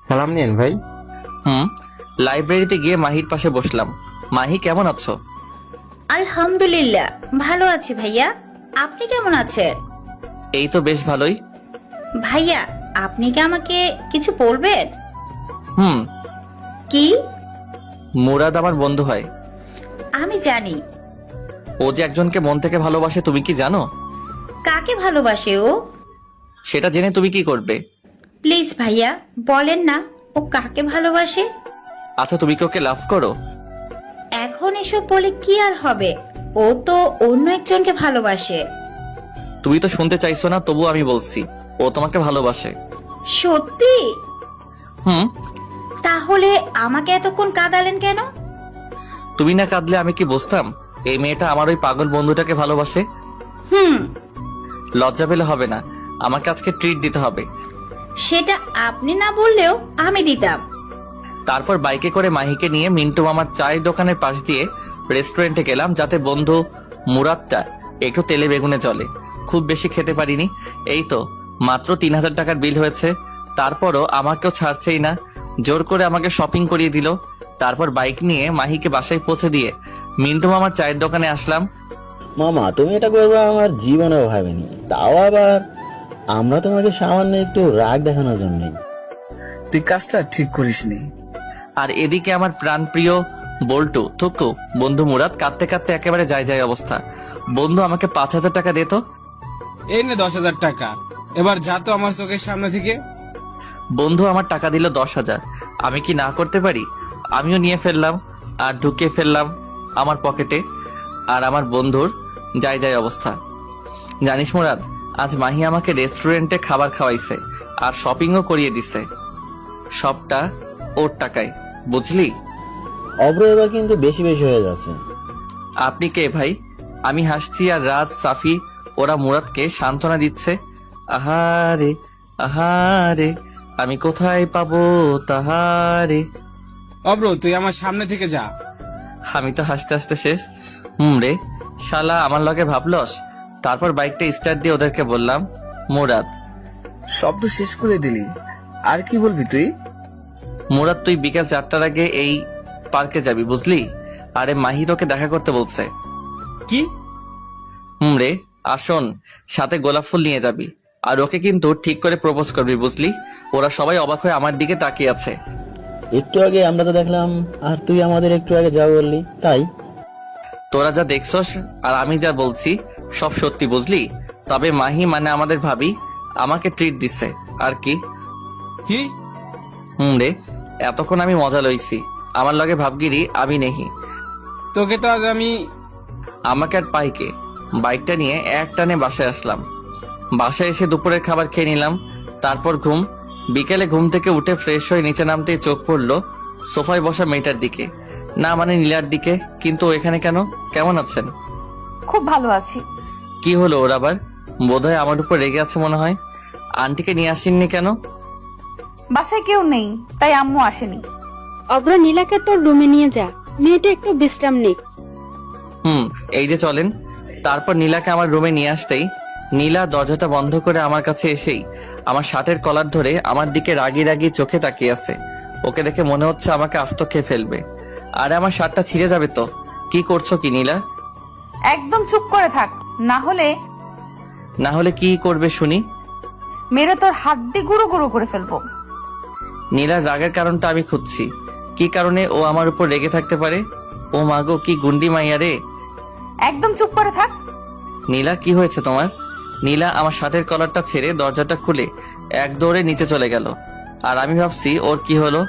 সালাম নিন ভাই। লাইব্রেরিতে গিয়ে মাহির পাশে বসলাম। মাহি, কেমন আছো? আলহামদুলিল্লাহ ভালো আছি ভাইয়া, আপনি কেমন আছেন? এই তো বেশ ভালোই। ভাইয়া, আপনি কি আমাকে কিছু বলবেন? কি? মুরাদ আমার বন্ধু হয়। আমি জানি। ও যে একজনকে মন থেকে ভালোবাসে, তুমি কি জানো? কাকে ভালোবাসে ও? সেটা জেনে তুমি কি করবে? প্লিজ ভাইয়া বলেন না, ও কাকে ভালোবাসে? আচ্ছা, তুমি কি ওকে লাভ করো? এখন এসব বলে কি আর হবে, ও তো অন্য একজনকে ভালোবাসে। তুমি তো শুনতে চাইছো না, তবু আমি বলছি, ও তোমাকে ভালোবাসে। সত্যি? হুম। তাহলে আমাকে এতক্ষণ কাঁদালেন কেন? তুমি না কাঁদলে আমি কি বুঝতাম এই মেয়েটা আমার ওই পাগল বন্ধুটাকে ভালোবাসে? লজ্জা পেলে হবে না, আমাকে আজকে ট্রিট দিতে হবে। সেটা আপনি না বললেও আমি দিতাম। তারপর বাইকে করে মাহিকে নিয়ে মিন্টু মামার চায়ের দোকানের পাশ দিয়ে রেস্টুরেন্টে গেলাম, যাতে বন্ধু মুরাদটা একটু তেলে বেগুনে চলে। খুব বেশি খেতে পারিনি। এই তো মাত্র 3,000 টাকার বিল হয়েছে। তারপরও আমাকেও ছাড়ছেই না, জোর করে আমাকে শপিং করিয়ে দিল। তারপর বাইক নিয়ে মাহিকে বাসায় পৌঁছে দিয়ে মিন্টু মামার চায়ের দোকানে আসলাম। মামা, তুমি এটা করবে আমার জীবনেও ভাবিনি, তাও আবার আমরা তোমাকে সামান্য একটু রাগ দেখানোর জন্যই। তুই কাজটা ঠিক করিসনি। আর এদিকে আমার প্রাণপ্রিয় বল্টু থুকু বন্ধু মুরাদ কাঁদতে কাঁদতে একেবারে যায় অবস্থা। বন্ধু, আমাকে 5,000 টাকা দে তো। এই নে 10,000 টাকা, এবার যা তো আমার চোখের সামনে থেকে। বন্ধু আমার টাকা দিল 10,000। আমি কি না করতে পারি? আমিও নিয়ে ফেললাম আর ঢুকিয়ে ফেললাম আমার পকেটে। আর আমার বন্ধুর যায় অবস্থা। জানিস মুরাদ, আজ মাহি আমাকে রেস্টুরেন্টে খাবার খাওয়াইছে আর শপিংও করিয়ে দিছে। সবটা ওর টাকায়, বুঝলি? অব্র এবার কিন্তু বেশি বেশি হয়ে যাচ্ছে। আপনি কে ভাই? আমি হাসছি আর রাজ, সাফি ওরা মুরাদকে সান্ত্বনা দিচ্ছে। আহারে আহারে, আমি কোথায় পাবো তাহারে। অব্র, তুই আমার সামনে থেকে যা। আমি তো হাসতে হাসতে শেষ। রে, শালা আমার লগে ভাবলস। তারপর বাইকটা স্টার্ট দিয়ে ওদেরকে বললাম, মুরাদ। শব্দ শেষ করে দিলি, আর কি বলবি তুই? মুরাদ, তুই বিকেল 4টার আগে এই পার্কে যাবি, বুঝলি? আরে মাহি তোকে দেখা করতে বলছে। কি? রে, আসুন, সাথে গোলাপ ফুল নিয়ে যাবি। আর ওকে কিন্তু ঠিক করে প্রপোজ করবি, বুঝলি? ওরা সবাই অবাক হয়ে আমার দিকে তাকিয়ে আছে। একটু আগে আমরা তো দেখলাম, আর তুই আমাদের একটু আগে যা বললি তাই। তোরা যা দেখছস আর আমি যা বলছি সব সত্যি, বুঝলি? তবে মাহি মানে আমাদের ভাবি আমাকে ট্রিট দিছে। আর কি? কি? রে, এতক্ষণ আমি মজা লইছি। আমার লগে ভাবগিরি আমি নেহি। তোকে তো আজ আমি। আমাকে আর পাইকে বাইকটা নিয়ে এক টানে বাসায় আসলাম। বাসায় এসে দুপুরের খাবার খেয়ে নিলাম। তারপর ঘুম। বিকেলে ঘুম থেকে উঠে ফ্রেশ হয়ে নিচে নামতেই চোখ পড়লো সোফায় বসা মেয়েটার দিকে, না মানে নীলার দিকে। কিন্তু ও এখানে কেন? কেমন আছেন? খুব ভালো আছি। কি হলো ওর আবার? বোধহয় আমার উপর রেগে আছে মনে হয়। আন্টিকে নিয়ে আসেননি কেন? বাসায় কেউ নেই, তাই আম্মু আসেনি। অব্র, নীলাকে তোর রুমে নিয়ে যা, মেয়েটা একটু বিশ্রাম নিক। এই যে চলেন। তারপর নীলাকে আমার রুমে নিয়ে আসতেই নীলা দরজাটা বন্ধ করে আমার কাছে এসেই আমার শার্টের কলার ধরে আমার দিকে রাগি রাগি চোখে তাকিয়ে আছে। ওকে দেখে মনে হচ্ছে আমাকে আস্ত খেয়ে ফেলবে। আরে আমার শার্টটা ছিঁড়ে যাবে তো। কি করছো কি নীলা? একদম চুপ করে থাক, না হলে কি করবে শুনি? মেরে তোর হাড্ডি গুঁড়ো গুঁড়ো করে ফেলবো। নীলার রাগের কারণটা আমি খুঁজছি। কি কারণে ও আমার উপর রেগে থাকতে পারে? ও মাগো, কি গুন্ডি মাইয়া রে। একদম চুপ করে থাক। নীলা, কি হয়েছে তোমার? নীলা আমার শার্টের কলারটা ছেড়ে দরজাটা খুলে এক দৌড়ে নিচে চলে গেল। আর আমি ভাবছি ওর কি হলো।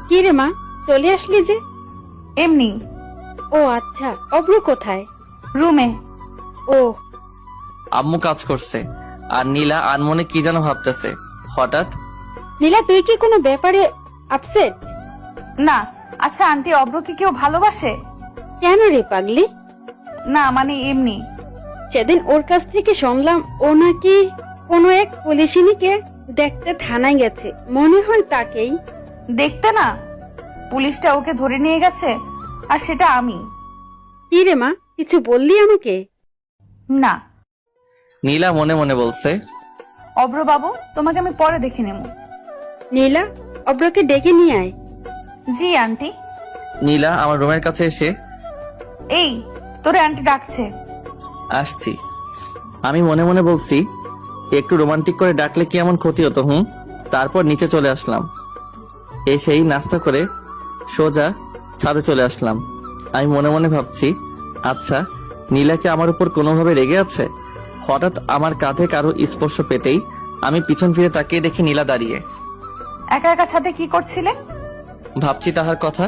কি রে মা, চলে আসলি যে? এমনি। ও আচ্ছা, অব্র কোথায়? রুমে। ও, আম্মু কাজ করছে আর নীলা আনমনে কি যেন ভাবতেছে। হঠাৎ নীলা, তুই কি কোনো ব্যাপারে আপসেট? না। আচ্ছা আন্টি, অব্রকে কেউ ভালোবাসে? কেন রে পাগলি? না মানে এমনি। সেদিন ওর কাছ থেকে শুনলাম ও নাকি কোনো এক পুলিশিনীকে দেখতে থানায় গেছে, মনে হয় তাকেই। দেখতে না, পুলিশটা ওকে ধরে নিয়ে গেছে, আর সেটা আমি। কি রে মা, কিছু বললি আমাকে? না। নীলা মনে মনে বলছে, অব্র বাবু, তোমাকে আমি পরে দেখে নেব। নীলা, অব্রকে ডেকে নিয়ে আয়। জি আন্টি। নীলা আমার রুমের কাছে এসে, এই তোরে আন্টি ডাকছে। আসছি। আমি মনে মনে বলছি, একটু রোমান্টিক করে ডাকলে কি এমন ক্ষতি হতো? তারপর নিচে চলে আসলাম। এসেই নাস্তা করে সোজা ছাদে চলে আসলাম। আমি মনে মনে ভাবছি, আচ্ছা নীলা কি আমার উপর কোনোভাবে রেগে আছে? হঠাৎ আমার কাঁধে কারো স্পর্শ পেতেই আমি পিছন ফিরে তাকিয়ে দেখি নীলা দাঁড়িয়ে। একা একা ছাদে কি করছিলে? ভাবছি তাহার কথা।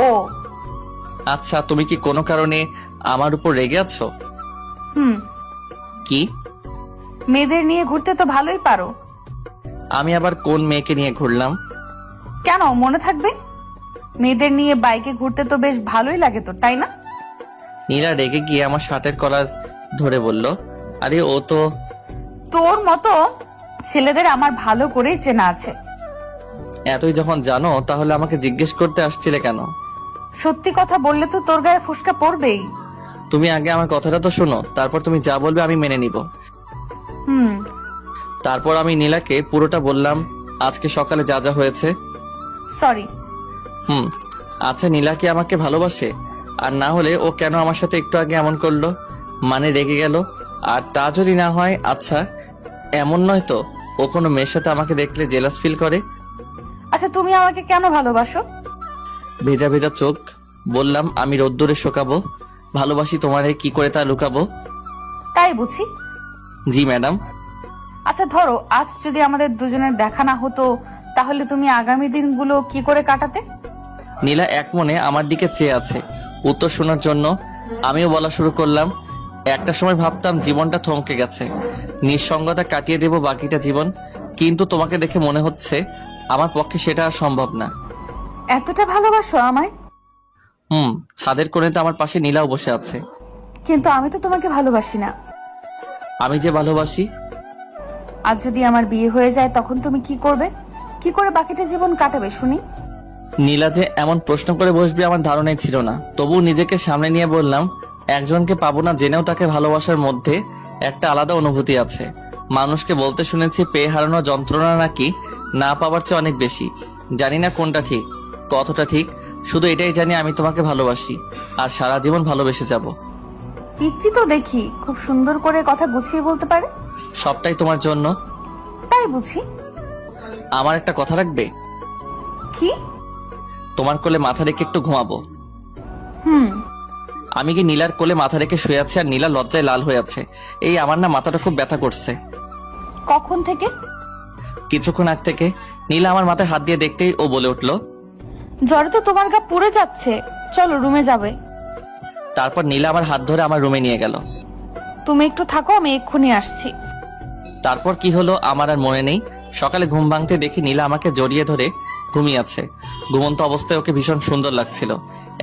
ও আচ্ছা, তুমি কি কোনো কারণে আমার উপর রেগে আছো? হুম। কি? মেয়েদের নিয়ে ঘুরতে তো ভালোই পারো। আমি আবার কোন মেয়েকে নিয়ে ঘুরলাম? কেন মনে থাকবে? মেয়েদের নিয়ে বাইকে ঘুরতে তো বেশ ভালোই লাগে তো, তাই না? নীলা রেগে গিয়ে আমার শার্টের কলার ধরে বলল, আরে ও তো। তোর মতো ছেলেদের আমার ভালো করেই চেনা আছে। এতই যখন জানো তাহলে আমাকে জিজ্ঞেস করতে আসছিলে কেন? সত্যি কথা বললে তো তোর গায়ে ফুসকা পড়বেই। তুমি আগে আমার কথাটা তো শোনো, তারপর তুমি যা বলবে আমি মেনে নিব। হুম। তারপর আমি নীলাকে পুরোটা বললাম, আজকে সকালে যা যা হয়েছে। সরি। আচ্ছা, নীলা কি আমাকে ভালোবাসে? আর না হলে ও কেন আমার সাথে একটু আগে এমন করলো, মানে রেগে গেল? আর তা যদি না হয়, আচ্ছা এমন নয় তো ও কোনো মেয়ের সাথে আমাকে দেখলে জেলাস ফিল করে? আচ্ছা তুমি আমাকে কেন ভালোবাসো? ভেজা ভেজা চোখ বললাম, আমি রোদ্দুরে শোকাবো। ভালোবাসি তোমারে, কি করে তা লুকাবো? তাই বুঝি। জি ম্যাডাম। আচ্ছা ধরো আজ যদি আমাদের দুজনের দেখা না হতো, তাহলে তুমি আগামী দিনগুলো কি করে কাটাতে? নীলা এক মনে আমার দিকে চেয়ে আছে উত্তর শোনার জন্য। আমিও বলা শুরু করলাম, একটা সময় ভাবতাম জীবনটা থমকে গেছে, নিঃসঙ্গতা কাটিয়ে দেব বাকিটা জীবন, কিন্তু তোমাকে দেখে মনে হচ্ছে আমার পক্ষে সেটা আর সম্ভব না। এতটা ভালোবাসো আমায়? ছাদের কোণেতে আমার পাশে নীলাও বসে আছে। কিন্তু আমি তো তোমাকে ভালোবাসি না। আমি যে ভালোবাসি। আজ যদি আমার বিয়ে হয়ে যায় তখন তুমি কি করবে? কি করে বাকিটা জীবন কাটাবে শুনি? নীলা যে এমন প্রশ্ন করে বসবে আমার ধারণাই ছিল না, তবু নিজেকে সামনে নিয়ে বললাম, একজনকে পাবো না জেনেও তাকে ভালোবাসার মধ্যে একটা আলাদা অনুভূতি আছে। মানুষকে বলতে শুনেছি পেয়ে হারানোর যন্ত্রণা নাকি না পাওয়ার চেয়ে অনেক বেশি। জানি না কোনটা ঠিক, কতটা ঠিক, শুধু এটাই জানি আমি তোমাকে ভালোবাসি আর সারা জীবন ভালোবেসে যাব। পিচ্ছি তো দেখি, খুব সুন্দর করে কথা গুছিয়ে বলতে পারে। সবটাই তোমার জন্য। তাই বুঝি। আমার একটা কথা রাখবে? কি? তোমার কোলে মাথা রেখে একটু ঘুমাবো। হুম। আমি কি নীলার কোলে মাথা রেখে শুয়ে আছি আর নীলা লজ্জায় লাল হয়ে আছে। এই আমার না মাথাটা খুব ব্যথা করছে। কখন থেকে? কিছুক্ষণ আগ থেকে। নীলা আমার মাথায় হাত দিয়ে দেখতেই ও বলে উঠলো, জ্বরে তো তোমার গা পুড়ে যাচ্ছে, চলো রুমে যাবে। তারপর নীলা আমার হাত ধরে আমার রুমে নিয়ে গেল। তুমি একটু থাকো, আমি এক্ষুনি আসছি। তারপর কি হলো আমার আর মনে নেই। সকালে ঘুম ভাঙতে দেখি নীলা আমাকে জড়িয়ে ধরে ঘুমিয়ে আছে। ঘুমন্ত অবস্থায় ওকে ভীষণ সুন্দর লাগছিল।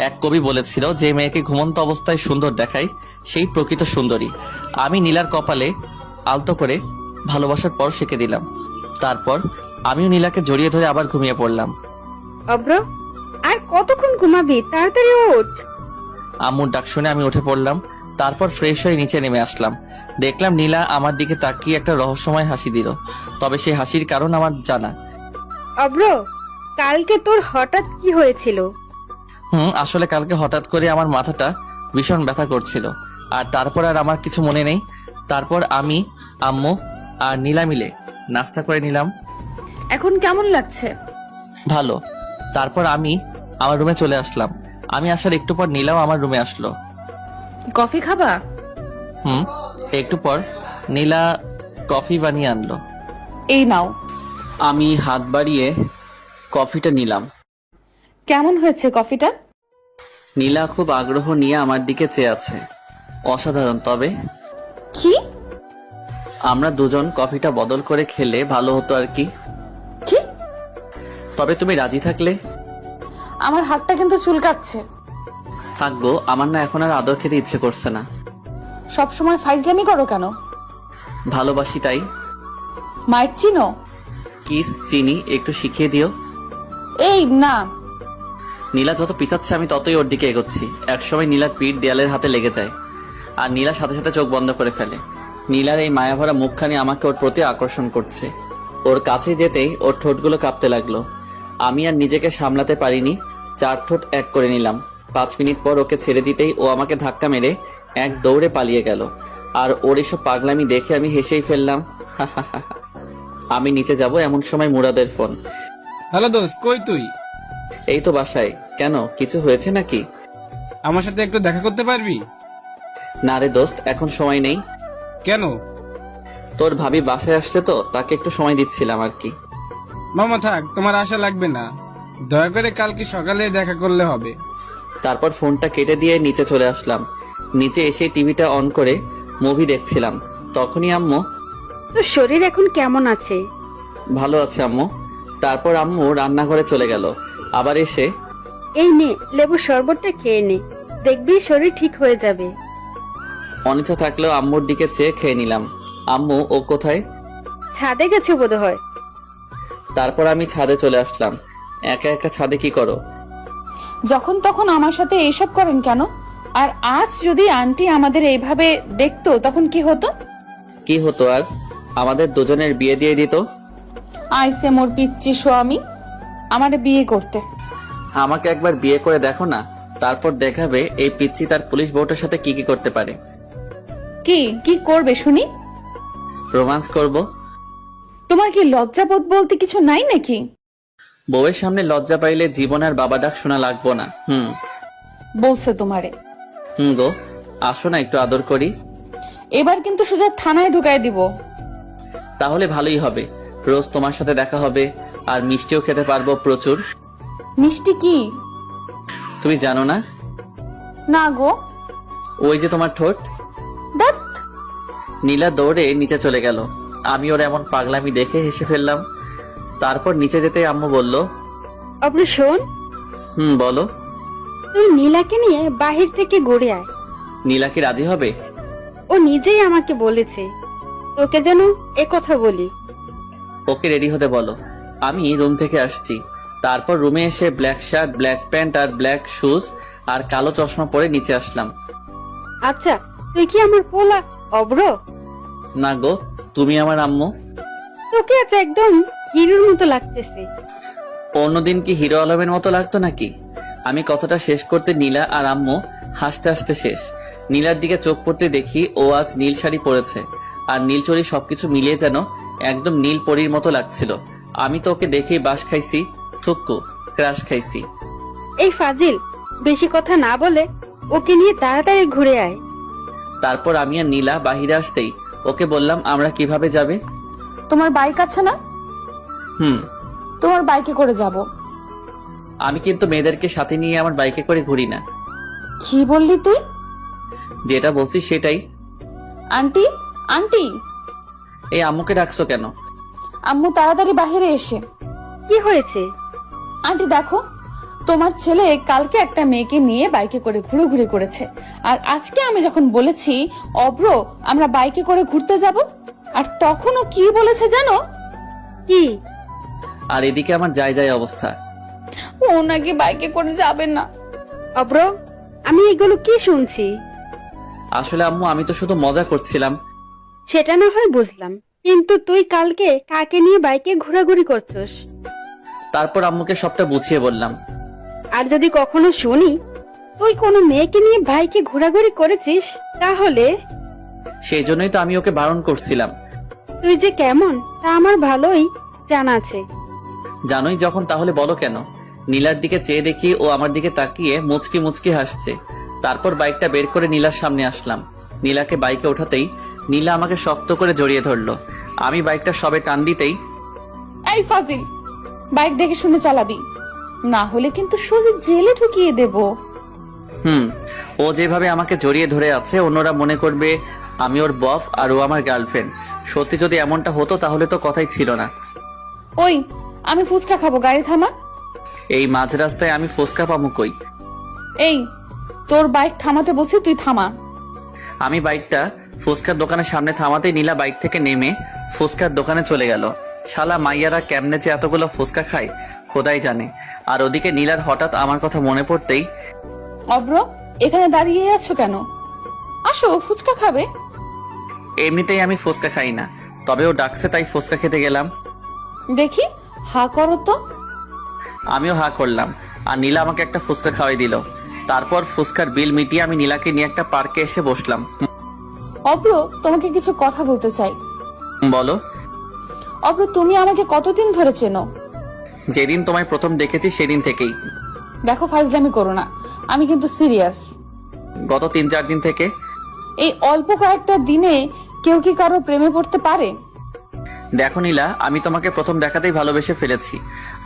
এক কবি বলেছিল, যে মেয়েকে ঘুমন্ত অবস্থায় সুন্দর দেখায় সেই প্রকৃত সুন্দরী। আমি নীলার কপালে আলতো করে ভালোবাসার পর শিখে দিলাম। তারপর আমিও নীলাকে জড়িয়ে ধরে আবার ঘুমিয়ে পড়লাম। অব্র, আর কতক্ষণ ঘুমাবি? তাড়াতাড়ি ওঠ। আম্মুর ডাক শুনে আমি উঠে পড়লাম। তারপর ফ্রেশ হয়ে নিচে নেমে আসলাম। দেখলাম নীলা আমার দিকে তাকিয়ে একটা রহস্যময় হাসি দিল। তবে সেই হাসির কারণ আমার জানা। অব্র, কালকে তোর হঠাৎ কি হয়েছিল? আসলে কালকে হঠাৎ করে আমার মাথাটা ভীষণ ব্যথা করছিল, আর তারপর আর আমার কিছু মনে নেই। তারপর আমি, আম্মু আর নীলা মিলে নাস্তা করে নিলাম। এখন কেমন লাগছে? ভালো। তারপর আমি আমার রুমে চলে আসলাম। আমি আসার একটু পর নীলাও আমার রুমে আসলো। কফি খাবা? একটু পর নীলা কফি বানিয়ে আনলো। এই নাও। আমি হাত বাড়িয়ে কফিটা নিলাম। কেমন হয়েছে কফিটা? নীলা খুব আগ্রহ নিয়ে আমার দিকে চেয়ে আছে। অসাধারণ। তবে কি? আমরা দুজন কফিটা বদল করে খেলে ভালো হতো আর কি। কি? তবে তুমি রাজি থাকলে। আমার হাতটা কিন্তু চুলকাচ্ছে। থাকবো, আমার না এখন আর আদর খেতে ইচ্ছে করছে না। সব সময় ফাইজলামি করো কেন? ভালোবাসি তাই। মায়ের চিনো? কিস চিনি, একটু শিখিয়ে দিও। এই না। নীলা যত পিছাচ্ছে আমি ততই ওর দিকে এগোচ্ছি। একসময় নীলার পিঠ দেয়ালের হাতে লেগে যায় আর নীলা সাথে সাথে চোখ বন্ধ করে ফেলে। নীলার এই মায়াভরা মুখখানি আমাকে ওর প্রতি আকর্ষণ করছে। ওর কাছে যেতেই ওর ঠোঁটগুলো কাঁপতে লাগলো। আমি আর নিজেকে সামলাতে পারিনি, 4 ঠোঁট এক করে নিলাম। 5 মিনিট পর ওকে ছেড়ে দিতেই ও আমাকে ধাক্কা মেরে এক দৌড়ে পালিয়ে গেল। আর ওর এসব পাগলামি দেখে আমি হেসেই ফেললাম। আমি নিচে যাব এমন সময় মুরাদের ফোন। হ্যালো দোস্ত, কই তুই? এই তো বাসায়। কেন, কিছু হয়েছে নাকি? আমার সাথে একটু দেখা করতে পারবি? না রে দোস্ত, এখন সময় নেই। কেন? তোর ভাবি বাসায় আসছে তো, তাকে একটু সময় দিচ্ছিলাম আর কি। মামা থাক, তোমার আশা লাগবে না। দয়া করে কালকে সকালে দেখা করলে হবে। তারপর ফোনটা কেটে দিয়ে নিচে চলে আসলাম। নিচে এসে টিভিটা অন করে মুভি দেখছিলাম। তখনই আম্মু। তোর শরীর এখন কেমন আছে? ভালো আছে আম্মু। তারপর আম্মু রান্নাঘরে চলে গেল। আবার এসে, এই নে লেবুর শরবতটা খেয়ে নে, দেখবি শরীর ঠিক হয়ে যাবে। অনিচ্ছা থাকলেও আম্মুর দিকে চেয়ে খেয়ে নিলাম। আম্মু ও কোথায়? ছাদে গেছে বোধহয়। তারপর আমি ছাদে চলে আসলাম। একা একা ছাদে কি করো? যখন তখন আমার সাথে এইসব করেন কেন? আর আজ যদি আন্টি আমাদের এইভাবে দেখতো তখন কি হতো? কি হতো আর? আমাদের দুজনের বিয়ে দিয়ে দিত। আইসে মোর পিচ্চি স্বামী আমারে বিয়ে করতে। আমাকে একবার বিয়ে করে দেখো না, তারপর দেখাবে এই পিচ্চি তার পুলিশ বউটার সাথে কি কি করতে পারে। কি কি করবে শুনি? রোমান্স করব। তোমার কি লজ্জাবোধ বলতে কিছু নাই নাকি? বউয়ের সামনে লজ্জা পাইলে জীবন আর বাবা ডাক শোনা লাগবো না। বলছে তোমারে। গো, আসো না একটু আদর করি। এবার কিন্তু সোজা থানায় ঢুকাই দিব। তাহলে ভালোই হবে, রোজ তোমার সাথে দেখা হবে আর মিষ্টিও খেতে পারবো প্রচুর। মিষ্টি কি? তুমি জানো না? না গো। ওই যে তোমার ঠোঁট। দাঁত। নীলা দৌড়ে নিচে চলে গেল। আমি ওর এমন পাগলামি দেখে হেসে ফেললাম। তারপর নিচে যেতে আম্মু বলল, অব্র শোন, বলো। তুই নীলাকে নিয়ে বাহির থেকে ঘুরে আয়। নীলা কি রাজি হবে? ও নিজেই আমাকে বলেছে তোকে যেন এ কথা বলি। ওকে রেডি হতে বলো। আমি রুম থেকে আসছি। তারপর রুমে এসে ব্ল্যাক শার্ট, ব্ল্যাক প্যান্ট আর ব্ল্যাক শুজ আর কালো চশমা পরে নিচে আসলাম। আচ্ছা, তুই কি আমার পোলা অব্র? না গো, তুমি আমার আম্মু। তোকে আজ একদম হিরোর মতো লাগতেছে। অন্যদিন কি হিরো আলমের মতো লাগতো নাকি? আমি কথাটা শেষ করতে নীলা আর আম্মু হাসতে হাসতে শেষ। নীলার দিকে চোখ পড়তে দেখি ও আজ নীল শাড়ি পরেছে আর নীল চড়ি, সবকিছু মিলিয়ে যেন একদম নীল পরীর মতো লাগছিল। আমি তো ওকে দেখেই বাস খাইছি, থুক্কু ক্রাশ খাইছি। এই ফাজিল, বেশি কথা না বলে ওকে নিয়ে তাড়াতাড়ি ঘুরে আয়। তারপর আমি আর নীলা বাহিরে আসতেই ওকে বললাম, আমরা কিভাবে যাবে? তোমার বাইক আছে না? তোমার বাইকে করে যাব। আমি কিন্তু মেয়েদেরকে সাথে নিয়ে আমার বাইকে করে ঘুরি না। কি বললি তুই? যেটা বলছি সেটাই। Aunty, aunty. এই আম্মুকে ডাকছো কেন? আম্মু তাড়াতাড়ি বাহিরে এসে। কি হয়েছে? আন্টি দেখো, তোমার ছেলে কালকে একটা মেয়েকে নিয়ে বাইকে করে ঘুরোঘুরি করেছে, আর আজকে আমি যখন বলেছি অব্র আমরা বাইকে করে ঘুরতে যাব, আর তখনও কি বলেছে জানো? কি? আর এদিকে আমার যায় যায় অবস্থা। ও নাকি বাইকে করে যাবে না। অব্র, আমি এগুলো কি শুনছি? আসলে আম্মু, আমি তো শুধু মজা করছিলাম। সেটা না হয় বুঝলাম, কিন্তু তুই কালকে কাকে নিয়ে বাইকে ঘোরাঘুরি করছস? তারপর আম্মুকে সবটা বুঝিয়ে বললাম। আর যদি কখনো শুনি তুই কোনো মেয়েকে নিয়ে বাইকে ঘোরাঘুরি করেছিস, তাহলে? সেই জন্যই তো আমি ওকে বারণ করছিলাম। তুই যে কেমন তা আমার ভালোই জানা আছে। জানোই যখন, তাহলে বলো কেন? নীলার দিকে চেয়ে দেখি ও আমার দিকে তাকিয়ে মুচকি মুচকি হাসছে। তারপর বাইকটা বের করে নীলার সামনে আসলাম। নীলাকে বাইকে ওঠাতেই নীলা আমাকে শক্ত করে জড়িয়ে ধরলো। আমি বাইকটা সবে টান দিতেই, এই ফাজিল, বাইক দেখে শুনে চালাবি, না হলে কিন্তু সোজা জেলে ঢুকিয়ে দেব। ও যেভাবে আমাকে জড়িয়ে ধরে আছে অন্যরা মনে করবে আমি ওর বফ আর ও আমার গার্লফ্রেন্ড। সত্যি যদি এমনটা হতো তাহলে তো কথাই ছিল না। ওই, আমি ফুচকা খাবো, গাড়ি থামা। এই মাঝ রাস্তায় আমি ফুচকা পামু কই? এই, তোর বাইক থামাতে বলছি, তুই থামা। আমি বাইকটা ফুচকার দোকানের সামনে থামাতেই নীলা বাইক থেকে নেমে ফুচকার দোকানে চলে গেল। শালা মাইয়ারা কেমনে যে এতগুলো ফুচকা খায় খোদাই জানে। আর ওদিকে নীলার হঠাৎ আমার কথা মনে পড়তেই, অব্র, এখানে দাঁড়িয়ে আছো কেন? আসো, ফুচকা খাবে। এমনিতেই আমি ফুচকা খাই না, তবে ও ডাকছে তাই ফুচকা খেতে গেলাম। দেখি, হা করো তো। আমিও হা করলাম আর নীলা আমাকে একটা ফুচকা খাওয়াই দিল। তারপর ফুচকার বিল মিটিয়ে আমি নীলাকে নিয়ে একটা পার্কে এসে বসলাম। অব্র, তোমাকে কিছু কথা বলতে চাই। বলো। অব্র, তুমি আমাকে কতদিন ধরে চেনো? যেদিন তোমায় প্রথম দেখেছি সেদিন থেকেই। দেখো, ফাজলামি করো না, আমি কিন্তু সিরিয়াস। গত 3-4 দিন থেকে। এই অল্প কয়েকটা দিনে কেউ কি কারো প্রেমে পড়তে পারে? দেখো নীলা, আমি তোমাকে প্রথম দেখাতেই ভালোবেসে ফেলেছি।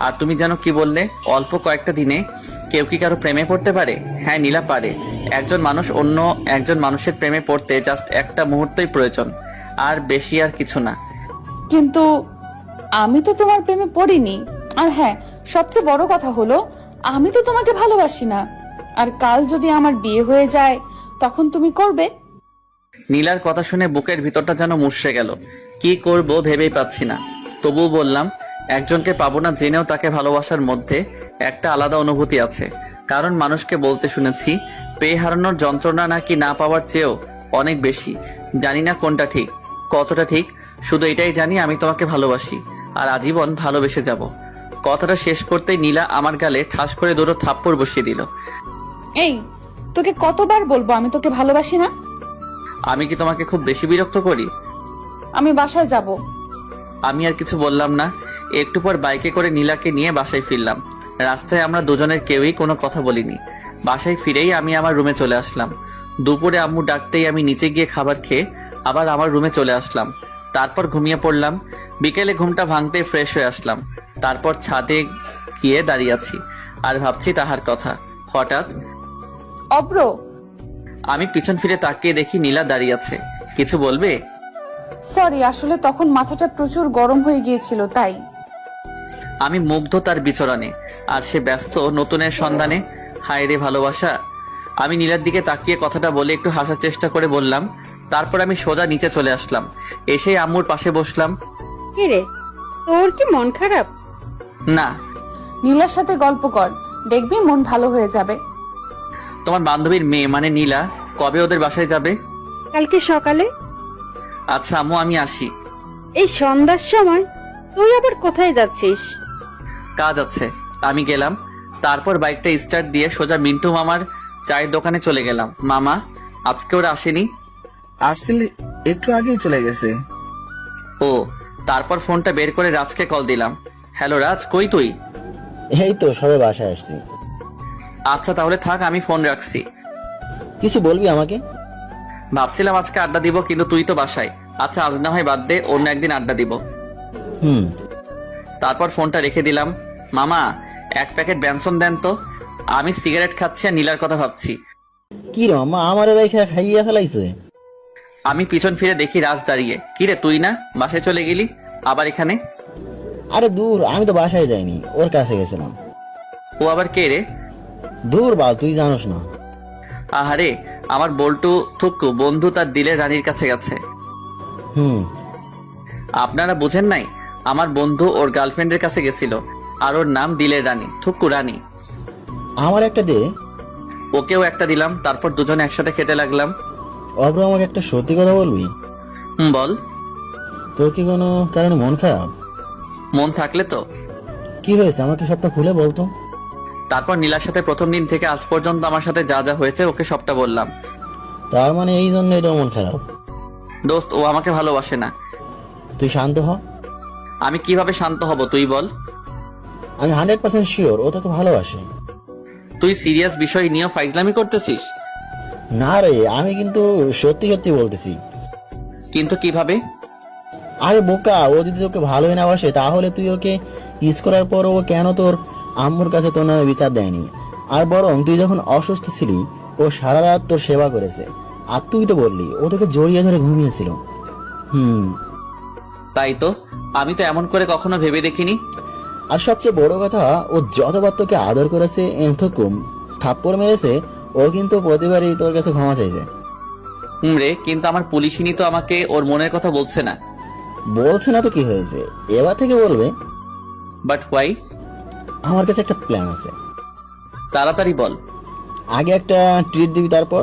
আর তুমি জানো কি বললে, অল্প কয়েকটা দিনে কেউ কি কারো প্রেমে পড়তে পারে? হ্যাঁ নীলা, পারে। একজন মানুষ অন্য একজন মানুষের প্রেমে পড়তে জাস্ট একটা মুহূর্তই প্রয়োজন, আর বেশি আর কিছু না। কিন্তু আমি তো তোমার প্রেমে পড়িনি। আর হ্যাঁ, সবচেয়ে বড় কথা হলো আমি তো তোমাকে ভালোবাসি না। আর কাল যদি আমার বিয়ে হয়ে যায় তখন তুমি করবে? নীলার কথা শুনে বুকের ভিতরটা যেন মুষড়ে গেল। কি করব ভেবেই পাচ্ছি না। তবুও বললাম, একজনকে পাবো না জেনেও তাকে ভালোবাসার মধ্যে একটা আলাদা অনুভূতি আছে। কারণ মানুষকে বলতে শুনেছি পেয়ে হারানোর যন্ত্রণা নাকি না পাওয়ার চেয়েও অনেক বেশি। জানি না কোনটা ঠিক, কতটা ঠিক, শুধু এটাই জানি আমি তোমাকে ভালোবাসি আর আজীবন ভালোবেসে যাব। কথাটা শেষ করতেই নীলা আমার গালে ঠাস করে দুটো থাপ্পড় বসিয়ে দিল। এই, তোকে কতবার বলবো আমি তোকে ভালোবাসি না? আমি কি তোমাকে খুব বেশি বিরক্ত করি? আমি বাসায় যাব। আমি আর কিছু বললাম না। একটু পর বাইকে করে নীলাকে নিয়ে বাসায় ফিরলাম। রাস্তায় আমরা দুজনের কেউই কোনো কথা বলিনি। বাসায় ফিরেই আমি আমার রুমে চলে আসলাম। দুপুরে আম্মু ডাকতেই আমি নিচে গিয়ে খাবার খেয়ে আবার আমার রুমে চলে আসলাম। তারপর ঘুমিয়ে পড়লাম। বিকেলে ঘুমটা ভাঙতেই ফ্রেশ হয়ে আসলাম। তারপর ছাদে গিয়ে দাঁড়িয়ে আছি আর ভাবছি তাহার কথা। হঠাৎ অব্র, আমি পিছন ফিরে তাকিয়ে দেখি নীলা দাঁড়িয়ে আছে। কিছু বলবে? সরি, আসলে তখন মাথাটা প্রচুর গরম হয়ে গিয়েছিল তাই। আমি মুগ্ধ তার বিচরণে, আর সে ব্যস্ত নতুনের সন্ধানে। হায় রে ভালোবাসা। আমি নীলার দিকে তাকিয়ে কথাটা বলে একটু হাসার চেষ্টা করে বললাম। তারপর আমি সোজা নিচে চলে আসলাম। এসে আম্মুর পাশে বসলাম। কি রে, তোর কি মন খারাপ? না। নীলার সাথে গল্প কর, দেখবি মন ভালো হয়ে যাবে। তোমার বান্ধবীর মেয়ে মানে নীলা কবে ওদের বাসায় যাবে? কালকে সকালে। আচ্ছা আম্মু, আমি আসি। এই সন্ধ্যার সময়? তুই আবার কোথায় যাচ্ছিস? কাজ আছে। আমি গেলাম। তারপর বাইকটা স্টার্ট দিয়ে সোজা মিন্টু মামার চায়ের দোকানে চলে গেলাম। মামা, আজকে ওরা আসেনি? আসলে একটু আগেই চলে গেছে। ও, তারপর ফোনটা বের করে রাজকে কল দিলাম। হ্যালো রাজ, কই তুই? এই তো সবে বাসায় আসছি। আচ্ছা তাহলে থাক, আমি ফোন রাখছি। কিছু বলবি আমাকে? ভাবছিলাম আজকে আড্ডা দিব, কিন্তু তুই তো বাসায়। আচ্ছা আজ না হয় বাদ দে, অন্য একদিন আড্ডা দিব। হুম। তারপর ফোনটা রেখে দিলাম। মামা, 1 প্যাকেট ব্যানসন দেন তো। আমি সিগারেট খাচ্ছি আর নীলার কথা ভাবছি। কি রে মামা, আমার রেখে খাইয়া ফেলাইছে? আমি পিছন ফিরে দেখি রাজ দাঁড়িয়ে। কিরে তুই না বাসায় চলে গেলি আবার এখানে? আরে দূর, আমি তো বাসায় যাইনি, ওর কাছে গেছিলাম। ও আবার কে রে? দূর বাল, তুই জানোস না। আহারে, আমার বল্টু থুক্কু বন্ধু তার দিলের রানীর কাছে গেছে। হুম। আপনারা বুঝেন নাই? আমার বন্ধু ওর গার্লফ্রেন্ডের কাছে গেছিল, আর ওর নাম দিলের রানী, থুক্কু রানী। আমার একটা দে। ওকেও একটা দিলাম। তারপর দুজনে একসাথে খেতে লাগলাম। অব্র, আমাকে একটা সত্যি কথা বলবি? বল। তোর কি কোনো কারণে মন খারাপ? মন থাকলে তো। কি হয়েছে আমাকে সবটা খুলে বলতো। তারপর নীলার সাথে প্রথম দিন থেকে আজ পর্যন্ত আমার সাথে যা যা হয়েছে ওকে সবটা বললাম। তার মানে এই জন্যই তোর মন খারাপ? দোস্ত, ও আমাকে ভালোবাসে না। তুই শান্ত হ। আমি কিভাবে শান্ত হব তুই বল? আমি 100% শিওর ও তোকে ভালোবাসে। তুই সিরিয়াস বিষয় নিয়ে ফাইজলামি করতেছিস? না রে, আমি কিন্তু সত্যি সত্যি বলতেছি। কিন্তু কিভাবে? আরে বোকা, ও যদি তোকে ভালোই না বাসে তাহলে তুই ওকে কিস করার পর ও কেন তোর আম্মুর কাছে তোর নামে বিচার দেয়নি? আর বরং তুই যখন অসুস্থ ছিলি ও সারা রাত তোর সেবা করেছে। আর তুই তো বললি ও তোকে জড়িয়ে ধরে ঘুমিয়েছিল। তাই তো, আমি তো এমন করে কখনো ভেবে দেখিনি। আর সবচেয়ে বড় কথা, ও যতবার তোকে আদর করেছে, এতকম থাপ্পড় মেরেছে, ও কিন্তু প্রতিবারই তোর কাছে ক্ষমা চাইছে। রে, কিন্তু আমার পুলিশিনী তো আমাকে ওর মনের কথা বলছে না। বলছে না তো কি হয়েছে, এবার থেকে বলবে। But why? আমার কাছে একটা প্ল্যান আছে। তাড়াতাড়ি বল। আগে একটা ট্রিট দিবি, তারপর।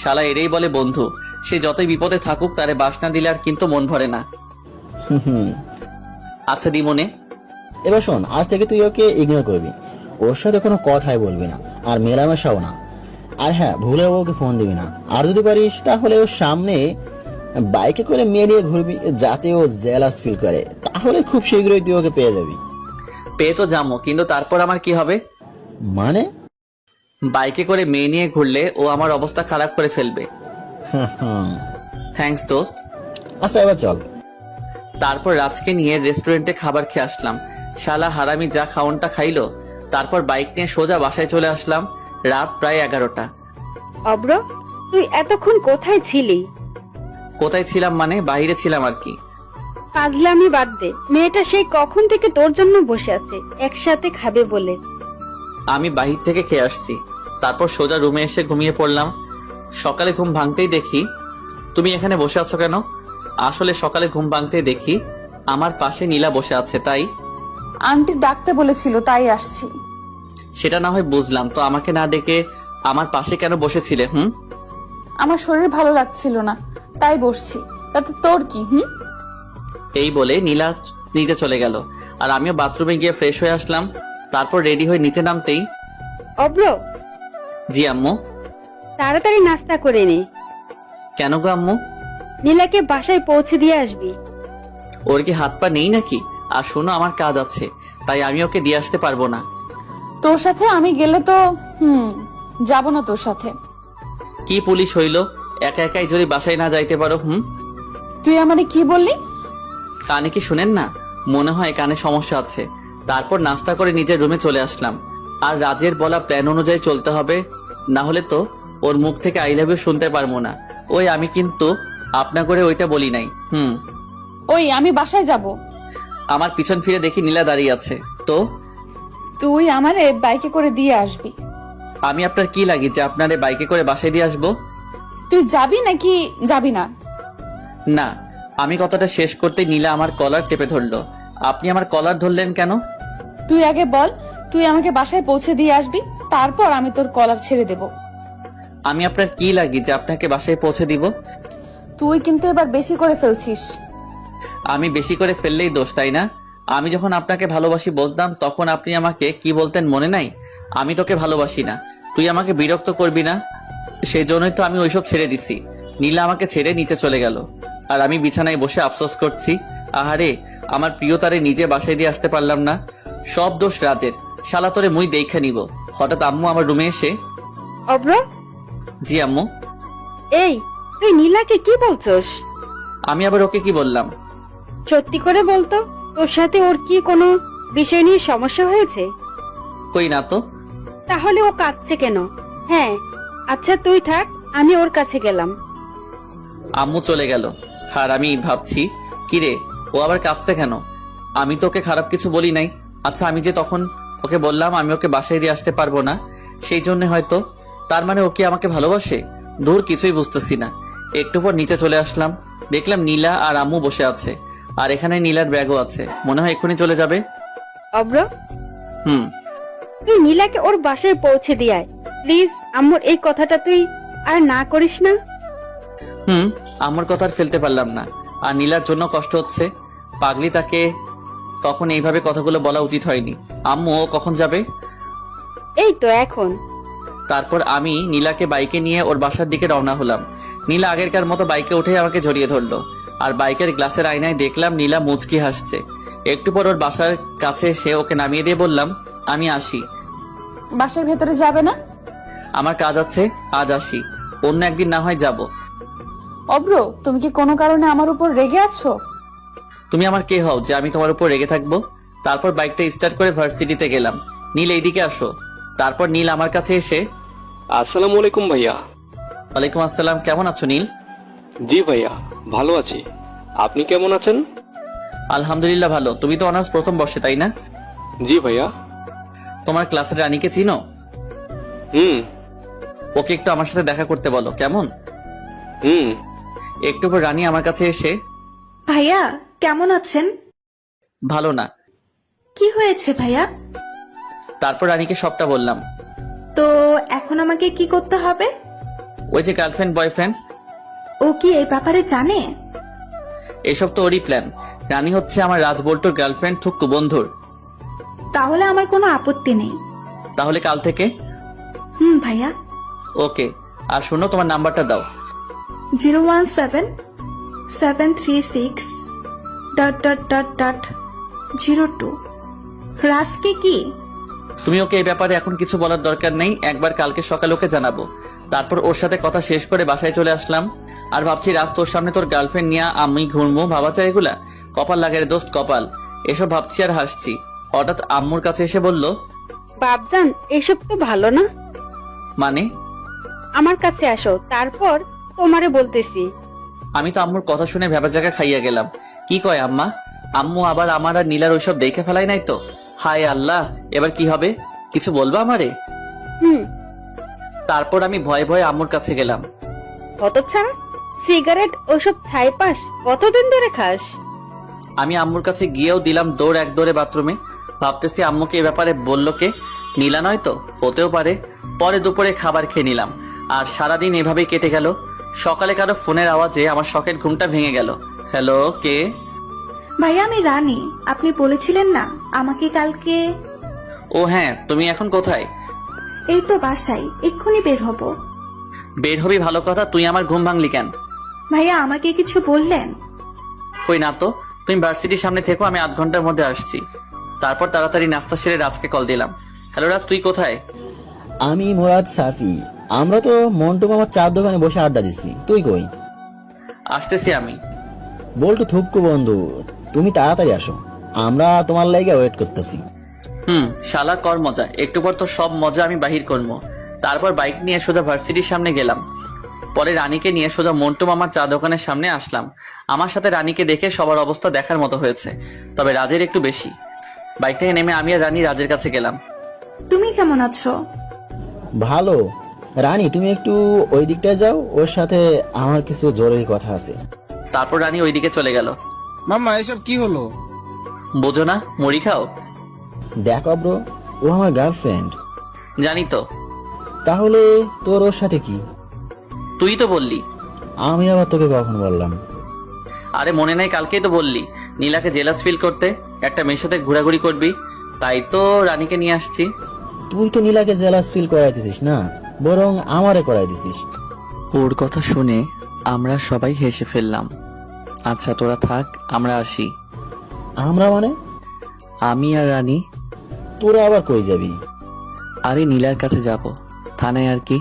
শালা এরেই বলে বন্ধু, সে যতই বিপদে থাকুক তারে বাস না দিলে আর কিন্তু মন ভরে না। আচ্ছা দি মনে। এবার শোন, আজ থেকে তুই ওকে ইগনোর করবি, ওর সাথে কোনো কথাই বলবি না, আর মেলামেশাও না। আর হ্যাঁ, ভুলেও ওকে ফোন দিবি না। আর যদি পারিস তাহলে ওর সামনে বাইকে করে মেরিয়ে ঘুরবি, যাতে ও জেলাস ফিল করে। তাহলে খুব শীঘ্রই তুই ওকে পেয়ে যাবি। পেয়ে তো যাবো, কিন্তু তারপর আমার কি হবে? মানে? বাইকে করে মেয়ে নিয়ে ঘুরলে ও আমার অবস্থা খারাপ করে ফেলবে। থ্যাঙ্কস দোস্ত। আচ্ছা, এবার চল। তারপর রাজকে নিয়ে রেস্টুরেন্টে খাবার খেয়ে আসলাম। শালা হারামি যা খাওনটা খাইলো। তারপর বাইক নিয়ে সোজা বাসায় চলে আসলাম। রাত প্রায় 11টা। অব্র, তুই এতক্ষণ কোথায় ছিলি? কোথায় ছিলাম মানে? বাইরে ছিলাম আর কি। পাগলামি বাদ দে, মেয়েটা সেই কখন থেকে তোর জন্য বসে আছে একসাথে খাবে বলে। আমি বাহির থেকে খেয়ে আসছি, তারপর সোজা রুমে এসে ঘুমিয়ে পড়লাম। সকালে ঘুম ভাঙতেই দেখি তুমি এখানে বসে আছো কেন? আসলে সকালে ঘুম ভাঙতেই দেখি আমার পাশে নীলা বসে আছে। তাই আন্টি ডাকতে বলেছিল, তাই আসছি। সেটা না হয় বুঝলাম, তো আমাকে না ডেকে আমার পাশে কেন বসেছিলে? আমার শরীর ভালো লাগছিল না, তাই বসছি। তাতে তোর কি? এই বলে নীলা নিচে চলে গেল, আর আমিও বাথরুমে গিয়ে ফ্রেশ হয়ে আসলাম। তারপর রেডি হয়ে নিচে নামতেই, অব্র, জি আম্মু। তাড়াতাড়ি নাস্তা করে নে। কেন গো আম্মু? নীলাকে বাসায় পৌঁছে দিয়ে আসবি। ওর কি হাত পা নেই নাকি? আর শোনো, আমার কাজ আছে, তাই আমি ওকে দিয়ে আসতে পারবো না। তোর সাথে আমি গেলে তো যাব না তোর সাথে। কি পুলিশ হইল, একা একাই যদি বাসায় না যাইতে পারো? তুই আমারে কি বললি? কানে কি শুনেন না? মনে হয় কানে সমস্যা আছে। তারপর নাস্তা করে নিজের রুমে চলে আসলাম। আর রাজের বলা প্ল্যান অনুযায়ী চলতে হবে, না হলে তো ওর মুখ থেকে আই লাভ ইউ শুনতে পারবো না। ওই আমি কিন্তু আপনা করে ওইটা বলি নাই। ওই আমি বাসায় যাব। আমার পিছন ফিরে দেখি নীলা দাঁড়িয়ে আছে। তো তুই আমারে বাইকে করে দিয়ে আসবি। আমি আপনার কি লাগি যে আপনারে বাইকে করে বাসায় দিয়ে আসবো? তুই যাবি নাকি যাবি না? না, আমি কথাটা শেষ করতে নীলা আমার কলার চেপে ধরলো। আপনি আমার কলার ধরলেন কেন? তুই আগে বল, তুই আমাকে বাসায় পৌঁছে দিয়ে আসবি, তারপর আমি তোর কলার ছেড়ে দেব। আমি আপনার কি লাগি যে আপনাকে বাসায় পৌঁছে দিব? তুই কিন্তু এবার বেশি করে ফেলছিস। আমি বেশি করে ফেললেই দোষ, তাই না? আমি যখন আপনাকে ভালোবাসি বলতাম তখন আপনি আমাকে কি বলতেন মনে নাই? আমি তোকে ভালোবাসি না, তুই আমাকে বিরক্ত করবি না। সেই জন্যই তো আমি ওইসব ছেড়ে দিছি। নীলা আমাকে ছেড়ে নিচে চলে গেল, আর আমি বিছানায় বসে আফসোস করছি। আহারে, আমার প্রিয়তারে নিজে বাসায় দিয়ে আসতে পারলাম না। সব দোষ রাজের। শালা তোরে মুই দেখা নিব। হঠাৎ আম্মু আমার রুমে এসে, অব্র, জি আম্মু। এই তুই নীলাকে কি বলছস? আমি আবার ওকে কি বললাম? সত্যি করে বলতো, তোর সাথে ওর কি কোনো বিষয় নিয়ে সমস্যা হয়েছে? কই না তো। তাহলে ও কাঁদছে কেন? হ্যাঁ, আচ্ছা তুই থাক, আমি ওর কাছে গেলাম। আম্মু চলে গেল, আর আমি ভাবছি কিরে ও আবার কাঁদছে কেন? আমি তো ওকে খারাপ কিছু বলি নাই। আচ্ছা, আমি যে তখন ওকে বললাম আমি ওকে বাসায় দিয়ে আসতে পারবো না, সেই জন্য হয়তো। তার মানে ও কি আমাকে ভালোবাসে? দূর, কিছুই বুঝতেছি না। একটু পর নিচে চলে আসলাম, দেখলাম নীলা আর আম্মু বসে আছে, আর এখানে নীলার ব্যাগও আছে। মনে হয় এক্ষুনি চলে যাবে। অব্র, হুম। তুই নীলাকে ওর বাসায় পৌঁছে দিয়ে আয় প্লিজ। আম্মুর এই কথাটা তুই আর না করিস না। আমার কথা আর ফেলতে পারলাম না, আর নীলার জন্য কষ্ট হচ্ছে। পাগলি, তাকে তখন এইভাবে কথাগুলো বলা উচিত হয়নি। আম্মু ও কখন যাবে? এই তো এখন। তারপর আমি নীলাকে বাইকে নিয়ে ওর বাসার দিকে রওনা হলাম। নীলা আগেরকার মতো বাইকে উঠে আমাকে জড়িয়ে ধরলো, আর বাইকের গ্লাসের আয়নায় দেখলাম নীলা মুচকি হাসছে। একটু পর ওর বাসার কাছে এসে ওকে নামিয়ে দিয়ে বললাম, আমি আসি। বাসার ভেতরে যাবে না? আমার কাজ আছে, আজ আসি, অন্য একদিন না হয় যাব। অব্র, তুমি কি কোনো কারণে আমার উপর রেগে আছো? তুমি আমার কে হও যে আমি তোমার উপর রেগে থাকবো? তারপর বাইকটা স্টার্ট করে ভার্সিটিতে গেলাম। নীল এইদিকে আসো। তারপর নীল আমার কাছে এসে, আসসালামু আলাইকুম ভাইয়া। ওয়ালাইকুম আসসালাম, কেমন আছো নীল? জি ভাইয়া, ভালো আছি। আপনি কেমন আছেন? আলহামদুলিল্লাহ ভালো। তুমি তো অনার্স প্রথম বর্ষে, তাই না? জি ভাইয়া। তোমার ক্লাসের রানীকে চিনো? হুম ওকে একটু আমার সাথে দেখা করতে বলো, কেমন? হুম। একটু পর রানী আমার কাছে এসে, ভাইয়া কেমন আছেন? ভালো না। কি হয়েছে ভাইয়া? তারপর রানীকে সবটা বললাম। তো এখন আমাকে কি করতে হবে? ওই যে গার্লফ্রেন্ড বয়ফ্রেন্ড, ও কি এই ব্যাপারে জানে? এসব তো ওরই প্ল্যান। রানী হচ্ছে আমার রাজবল্টুর গার্লফ্রেন্ড, থুক্কু বন্ধুর। তাহলে আমার কোনো আপত্তি নেই। তাহলে কাল থেকে? ভাইয়া। ওকে। আর শোনো, তোমার নাম্বারটা দাও। 017-736... রাজকে কি? তুমি ওকে এই ব্যাপারে এখন কিছু বলার দরকার নেই, একবার কালকে সকালে ওকে জানাবো। তারপর ওর সাথে কথা শেষ করে বাসায় চলে আসলাম। আর ভাবছি রাজ তোর সামনে তোর গার্লফ্রেন্ড নিয়ে আমি ঘুরবো, ভাবা যায় এগুলা? কপাল লাগে রে দোস্ত, কপাল। এসব ভাবছি আর হাসছি। হঠাৎ আম্মুর কাছে এসে বলল, বাপজান, এসব তো ভালো না। মানে? আমার কাছে আসো, তারপর তোমারে বলতেছি। আমি তো আম্মুর কথা শুনে ভেবা জায়গা খাইয়া গেলাম। কি কয় আম্মা? আম্মু আবার আমার আর নীলার ওইসব দেখে ফেলাই নাই তো? হায় আল্লাহ, এবার কি হবে? কিছু বলবা আমারে? হুম। তারপর আমি ভয়ে ভয়ে আম্মুর কাছে গেলাম। হতচ্ছাড়া, সিগারেট ওসব ছাইপাস কতদিন ধরে খাস? আমি আম্মুর কাছে গিয়েও দিলাম দৌড়, এক দৌড়ে বাথরুমে। ভাবতেছি আম্মুকে এ ব্যাপারে বললো কে? নীলা নয় তো? হতেও পারে। পরে দুপুরে খাবার খেয়ে নিলাম। আর সারাদিন এভাবেই কেটে গেল। সকালে কারো ফোনের আওয়াজে আমার শখের ঘুমটা ভেঙে গেল। হ্যালো, কে? ভাইয়া আমি রানী। আপনি বলেছিলেন না আমাকে কালকে? ও হ্যাঁ, তুমি এখন কোথায়? এই তো বাসায়, এক্ষুনি বের হব। বের হবি ভালো কথা, তুই আমার ঘুম ভাঙলি কেন? ভাইয়া আমাকে কিছু বললেন? কই না তো। তুমি ভার্সিটির সামনে থেকো, আমি আধ ঘন্টার মধ্যে আসছি। তারপর তাড়াতাড়ি নাস্তা সেরে রাজকে কল দিলাম। হ্যালো রাজ, তুই কোথায়? আমি মুরাদ, সাফি, আমরা তো মন্টু মামার চার দোকানে বসে আড্ডা দিচ্ছি। তুই কই? আসতেছি আমি। বল্টু থুক্কু বন্ধু, তুমি তাড়াতাড়ি আসো, আমরা তোমার লাইগা ওয়েট করতেছি। শালা কর মজা, একটু পর তো সব মজা আমি বাহির করবো। তারপর বাইক নিয়ে সোজা ভার্সিটির সামনে গেলাম। পরে রানীকে নিয়ে সোজা মন্টু মামার চা দোকানের সামনে আসলাম। আমার সাথে রানীকে দেখে সবার অবস্থা দেখার মতো হয়েছে, তবে রাজের একটু বেশি। বাইক থেকে নেমে আমি আর রানী রাজের কাছে গেলাম। তুমি কেমন আছো? ভালো। রানী, তুমি একটু ওই দিকটায় যাও, ওর সাথে আমার কিছু জরুরি কথা আছে। তারপর রানী ওইদিকে চলে গেল। মামা এসব কি হলো? বোঝো না, মুড়ি খাও? দেখো ব্রো, ও আমার গার্লফ্রেন্ড। জানি তো। তাহলে তোর ওর সাথে কি? তুই তো বললি। আমি আবার তোকে কখন বললাম? আরে মনে নাই, কালকেই তো বললি নীলাকে জেলাস ফিল করতে, একটা মেয়ের সাথে ঘোরাঘুরি করবি। তাই তো রানীকে নিয়ে আসছি। তুই তো নীলাকে জেলাস ফিল করাইতেছিস না, বরং আমারে করাই দিছিস। ওর কথা শুনে আমরা সবাই হেসে ফেললাম। আচ্ছা তোরা থাক, আমরা আসি। আমরা মানে? আমি আর রানী। তোরা আবার কই যাবি? আরে নীলার কাছে যাব, থানায় আর কি।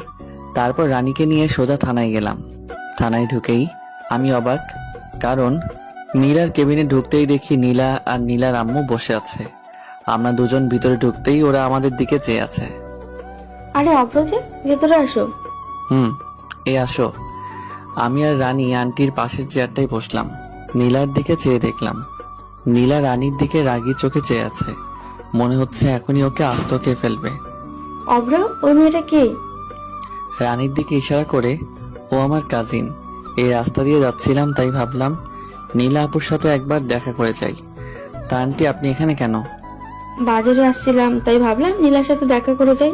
তারপর রানীকে নিয়ে সোজা থানায় গেলাম। থানায় ঢুকেই আমি অবাক, কারণ নীলার কেবিনে ঢুকতেই দেখি নীলা আর নীলার আম্মু বসে আছে। আমরা দুজন ভিতরে ঢুকতেই ওরা আমাদের দিকে চেয়ে আছে। আরে অপ্রজে, ভেতরে আসো। এ আসো। আমি আর রানী আন্টির পাশের চেয়ারটাই বসলাম। নীলার দিকে চেয়ে দেখলাম নীলা রানীর দিকে রাগী চোখে চেয়ে আছে। মনে হচ্ছে এখনই ওকে আস্ত খেয়ে ফেলবে। অব্র, ওই মেয়েটা কে? রানীর দিকে ইশারা করে, ও আমার কাজিন। এই রাস্তা দিয়ে যাচ্ছিলাম, তাই ভাবলাম নীলা আপুর সাথে একবার দেখা করে যাই। তা আন্টি, আপনি এখানে কেন? বাজারে আসছিলাম, তাই ভাবলাম নীলার সাথে দেখা করে যাই।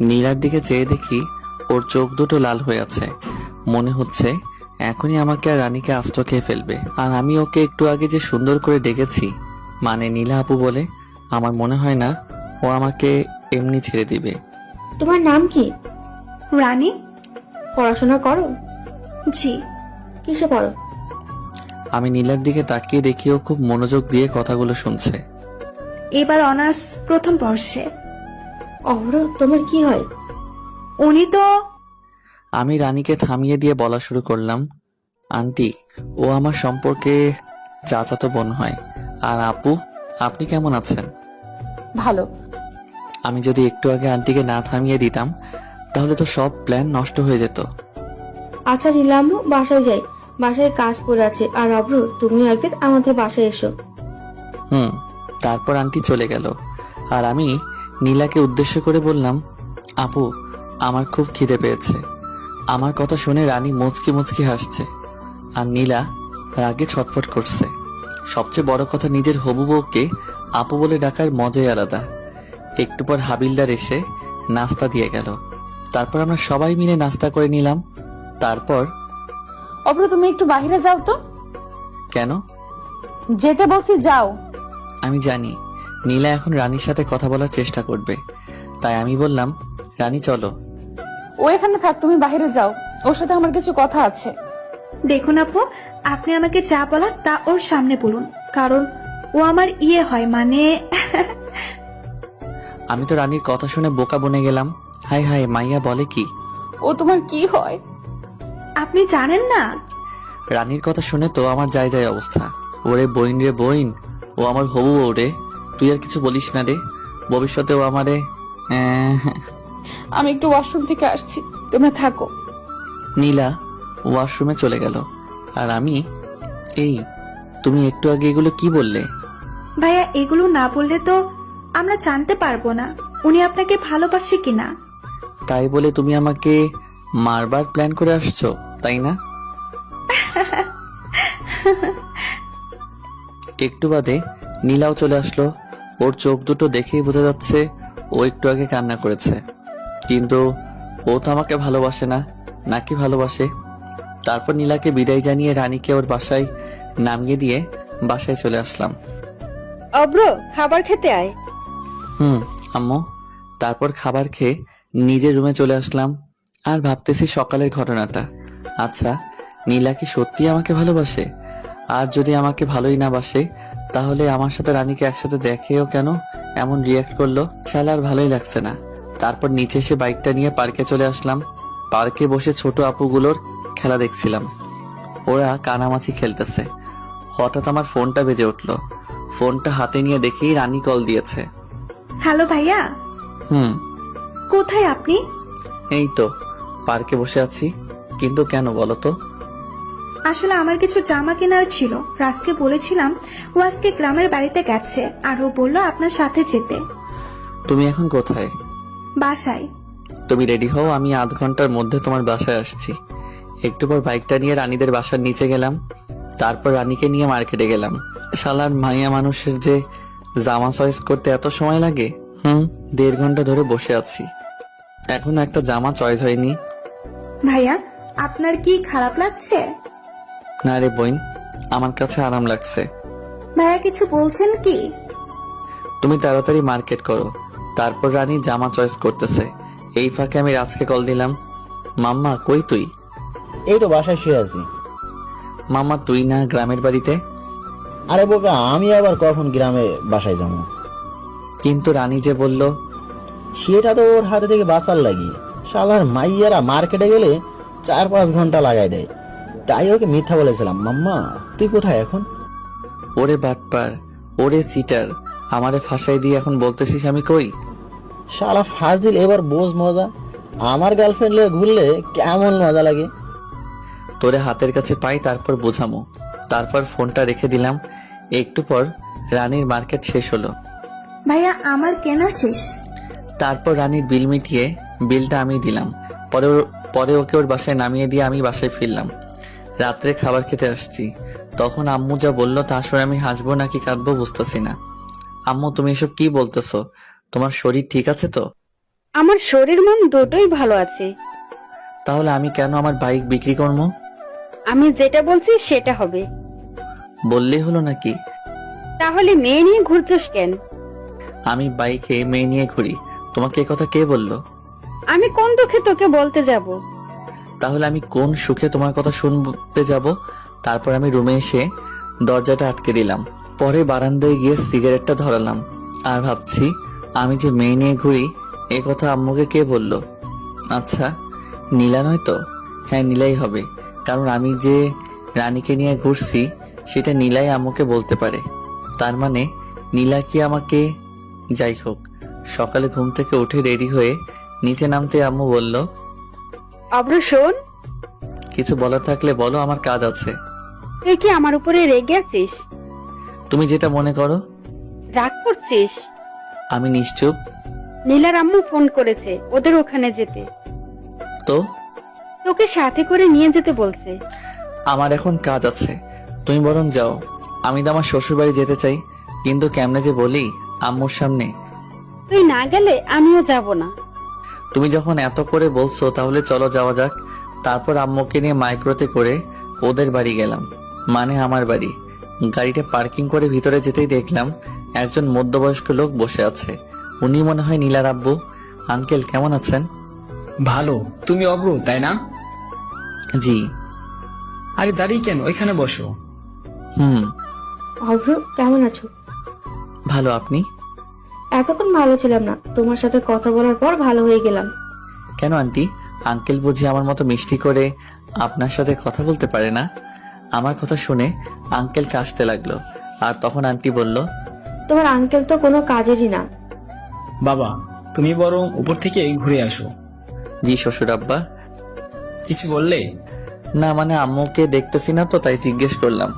নীলার দিকে চেয়ে দেখি ওর চোখ দুটো লাল হয়ে আছে। মনে হচ্ছে এখনই আমাকে আর রানীকে আস্ত খেয়ে ফেলবে। আর আমি ওকে একটু আগে যে সুন্দর করে ডেকেছি, মানে নীলা আপু বলে, আমার মনে হয় না ও আমাকে এমনি ছেড়ে দিবে। তোমার নাম কি? রানী। পড়াশোনা করো? জি। কিসে পড়ো? আমি নীলার দিকে তাকিয়ে দেখিও খুব মনোযোগ দিয়ে কথাগুলো শুনছে। এবার অনার্স প্রথম বর্ষে। অভ্র, তোমার কি হয়? উনি তো আমি রানীকে থামিয়ে দিয়ে বলা শুরু করলাম, আন্টি, ও আমার সম্পর্কে চাচাতো বোন হয়। আর আপু, আপনি কেমন আছেন? ভালো। আমি যদি একটু আগে আন্টিকে না থামিয়ে দিতাম তাহলে তো সব প্ল্যান নষ্ট হয়ে যেত। আচ্ছা নিলাম, বাসায় যাই, বাসায় কাজ পড়ে আছে। আর অভ্র, তুমিও একদিন আমাদের বাসায় এসো। তারপর আন্টি চলে গেল আর আমি নীলাকে উদ্দেশ্য করে বললাম, আপু, আমার খুব খিদে পেয়েছে। আমার কথা শুনে রানী মুচকি মুচকি হাসছে আর নীলা রাগে ছটফট করছে। সবচেয়ে বড় কথা, নিজের হবু বউকে আপু বলে ডাকার মজাই আলাদা। একটু পর হাবিলদার এসে নাস্তা দিয়ে গেল। তারপর আমরা সবাই মিলে নাস্তা করে নিলাম। তারপর, অভ্র, তুমি একটু বাইরে যাও তো। কেন? যেতে বলছি, যাও। আমি জানি নীলা এখন রানীর সাথে কথা বলার চেষ্টা করবে, তাই আমি বললাম, রানী চলো। ও এখানে থাক, তুমি বাইরে যাও, ওর সাথে আমার কিছু কথা আছে। দেখুন আপু, আপনি আমাকে যা বলার তা ওর সামনে বলুন, কারণ ও আমার ইয়ে হয়, মানে আমি তো রানীর কথা শুনে বোকা বনে গেলাম। হাই হাই, মাইয়া বলে কি? ও তোমার কি হয়? আপনি জানেন না? রানীর কথা শুনে তো আমার যায় যায় অবস্থা। ওরে বইন রে বইন, ও আমার হবু বউ রে। তুই আর কিছু বলিস না রে, ভবিষ্যতে ও আমারে। আমি একটু ওয়াশরুম থেকে আসছি, তোমরা থাকো। নীলা ওয়াশরুমে চলে গেল আর আমি, এই, তুমি একটু আগে এগুলো কি বললে? ভাইয়া, এগুলো না বললে তো আমরা জানতে পারবো না উনি আপনাকে ভালোবাসে কিনা। তাই বলে তুমি আমাকে মারবার প্ল্যান করে আসছো, তাই না? একটু বাদে নীলাও চলে আসলো। ওর চোখ দুটো দেখেই বোঝা যাচ্ছে ও একটু আগে কান্না করেছে, কিন্তু ও তো আমাকে ভালোবাসে না, নাকি ভালোবাসে? তারপর নীলাকে বিদায় জানিয়ে রানীকে ওর বাসায় নামিয়ে দিয়ে বাসায় চলে আসলাম। অভ্র, খাবার খেতে আয়। আম্মু। তারপর খাবার খেয়ে নিজের রুমে চলে আসলাম আর ভাবতেছি সকালের ঘটনাটা। আচ্ছা, নীলা কি সত্যি আমাকে ভালোবাসে? আর যদি আমাকে ভালোই না বাসে, তাহলে আমার সাথে রানীকে একসাথে দেখেও কেন এমন রিয়াক্ট করলো? শালা আর ভালোই লাগছে না। তারপর নিচে এসে বাইকটা নিয়ে পার্কে চলে আসলাম। পার্কে বসে ছোট আপুগুলোর খেলা দেখছিলাম। ওরা কানামাছি খেলতেছে। হঠাৎ আমার ফোনটা বেজে উঠলো। ফোনটা হাতে নিয়ে দেখি রানী কল দিয়েছে। হ্যালো ভাইয়া। কোথায় আপনি? এই তো পার্কে বসে আছি। কিন্তু কেন বলো তো? আসলে আমার কিছু জামা কেনার ছিল, রাজকে বলেছিলাম, ও আজকে গ্রামের বাড়িতে গেছে আর ও বললো আপনার সাথে যেতে। তুমি এখন কোথায়? বাসায়। তুমি রেডি হও, আমি আধ ঘন্টার মধ্যে তোমার বাসায় আসছি। একটু পর বাইকটা নিয়ে রানীদের বাসার নিচে গেলাম। তারপর রানীকে নিয়ে মার্কেটে গেলাম। শালার মাইয়া মানুষের যে জামা চয়েস করতে এত সময় লাগে। 1.5 ঘন্টা ধরে বসে আছি, এখনো একটা জামা চয়েস হয়নি। ভাইয়া, আপনার কি খারাপ লাগছে? না রে বোন, আমার কাছে আরাম লাগছে। ভাইয়া কিছু বলছেন কি? তুমি তাড়াতাড়ি মার্কেট করো। তারপর রানী জামা চয়েস করতেছে, এই ফাঁকে আমি রাজকে কল দিলাম। মাম্মা, কই তুই? এই তো বাসায় শুয়ে আছি। মাম্মা, তুই না গ্রামের বাড়িতে? আরে বোকা, আমি আবার কখন গ্রামে বাসায় যাবো? কিন্তু রানী যে বলল। সেটা তো ওর হাতে থেকে বাঁচার লাগি। শালার মাইয়ারা মার্কেটে গেলে 4-5 ঘন্টা লাগাই দেয়, তাই ওকে মিথ্যা বলেছিলাম। মাম্মা, তুই কোথায় এখন? ওরে বাটপার, ওরে চিটার, আমারে ফাঁসাই দিয়ে এখন বলতেছিস আমি কই? শালা ফাজিল, এবার বোঝ মজা। আমার গার্লফ্রেন্ড নিয়ে ঘুরলে কেমন মজা লাগে। তোরে হাতের কাছে পাই, তারপর বোঝামো। তারপর ফোনটা রেখে দিলাম। একটু পর রানীর মার্কেট শেষ হলো। ভাইয়া, আমার কেনা শেষ। তারপর রানীর বিল মিটিয়ে বিলটা আমি দিলাম। পরে ওকে ওর বাসায় নামিয়ে দিয়ে আমি বাসায় ফিরলাম। রাত্রে খাবার খেতে আসছি, তখন আম্মু যা বললো তা শুনে আমি হাসবো নাকি কাঁদবো বুঝতেছি না। আম্মু, তুমি এসব কি বলতেছো? তোমার শরীর ঠিক আছে তো? আমার শরীর মন দুটোই ভালো আছে। তাহলে আমি কেন আমার বাইক বিক্রি করবো? আমি যেটা বলছি সেটা হবে। বললেই হলো নাকি? তাহলে মেয়ে নিয়ে ঘুরছস কেন? আমি বাইকে মেয়ে নিয়ে ঘুরি, তোমাকে এ কথা কে বললো? আমি কোন দুঃখে তোকে বলতে যাব? তাহলে আমি কোন সুখে তোমার কথা শুনতে যাব? তারপর আমি রুমে এসে দরজাটা আটকে দিলাম। পরে বারান্দায় গিয়ে সিগারেটটা ধরালাম আর ভাবছি, আমি যে মেয়ে নিয়ে ঘুরি এ কথা আম্মুকে কে বলল? আচ্ছা, নীলা নয় তো? হ্যাঁ, নীলাই হবে, কারণ আমি যে রানীকে নিয়ে ঘুরছি সেটা নীলাই আম্মুকে বলতে পারে। তার মানে নীলা কি আমাকে... যাই হোক, সকালে ঘুম থেকে উঠে রেডি হয়ে নিচে নামতে আম্মু বলল, অব্র শোন, কিছু বলার থাকলে বলো, আমার কাজ আছে। তুই কি আমার উপরে রেগে আছিস? তুমি যেটা মনে করো। রাগ করছিস? আমি নিশ্চুপ। নীলার আম্মু ফোন করেছে ওদের ওখানে যেতে, তো তোকে সাথে করে নিয়ে যেতে বলছে। আমার এখন কাজ আছে, তুমি বরং যাও। আমি তো আমার শ্বশুর বাড়ি যেতে চাই, কিন্তু কেমনে যে বলি আম্মুর সামনে। তুই না গেলে আমিও যাব না। তুমি যখন এত করে বলছো তাহলে চলো যাওয়া যাক। তারপর আম্মুকে নিয়ে মাইক্রোতে করে ওদের বাড়ি গেলাম, মানে আমার বাড়ি। গাড়িটা পার্কিং করে ভিতরে যেতেই দেখলাম একজন মধ্যবয়স্ক লোক বসে আছে। উনি মনে হয় নীলার আব্বু। আঙ্কেল কেমন আছেন? ভালো। তুমি অব্র, তাই না? জি। আরে দাঁড়িয়ে কেন, ওইখানে বসো। অভ্র, কেমন আছো? ভালো, আপনি? এতক্ষণ ভালো ছিলাম না, তোমার সাথে কথা বলার পর ভালো হয়ে গেলাম। কেন আন্টি? আঙ্কেল বুঝি আমার মতো মিষ্টি করে আপনার সাথে কথা বলতে পারে না? আমার কথা শুনে আঙ্কেলকে আসতে লাগলো, আর তখন আন্টি বলল, তোমার আঙ্কেল তো কোনো কাজেরই না। বাবা, তুমি বরং উপর থেকে ঘুরে আসো। জি শ্বশুর আব্বা। কিছু বললে? না, মানে আম্মুকে দেখতেছি না তো, তাই জিজ্ঞেস করলাম।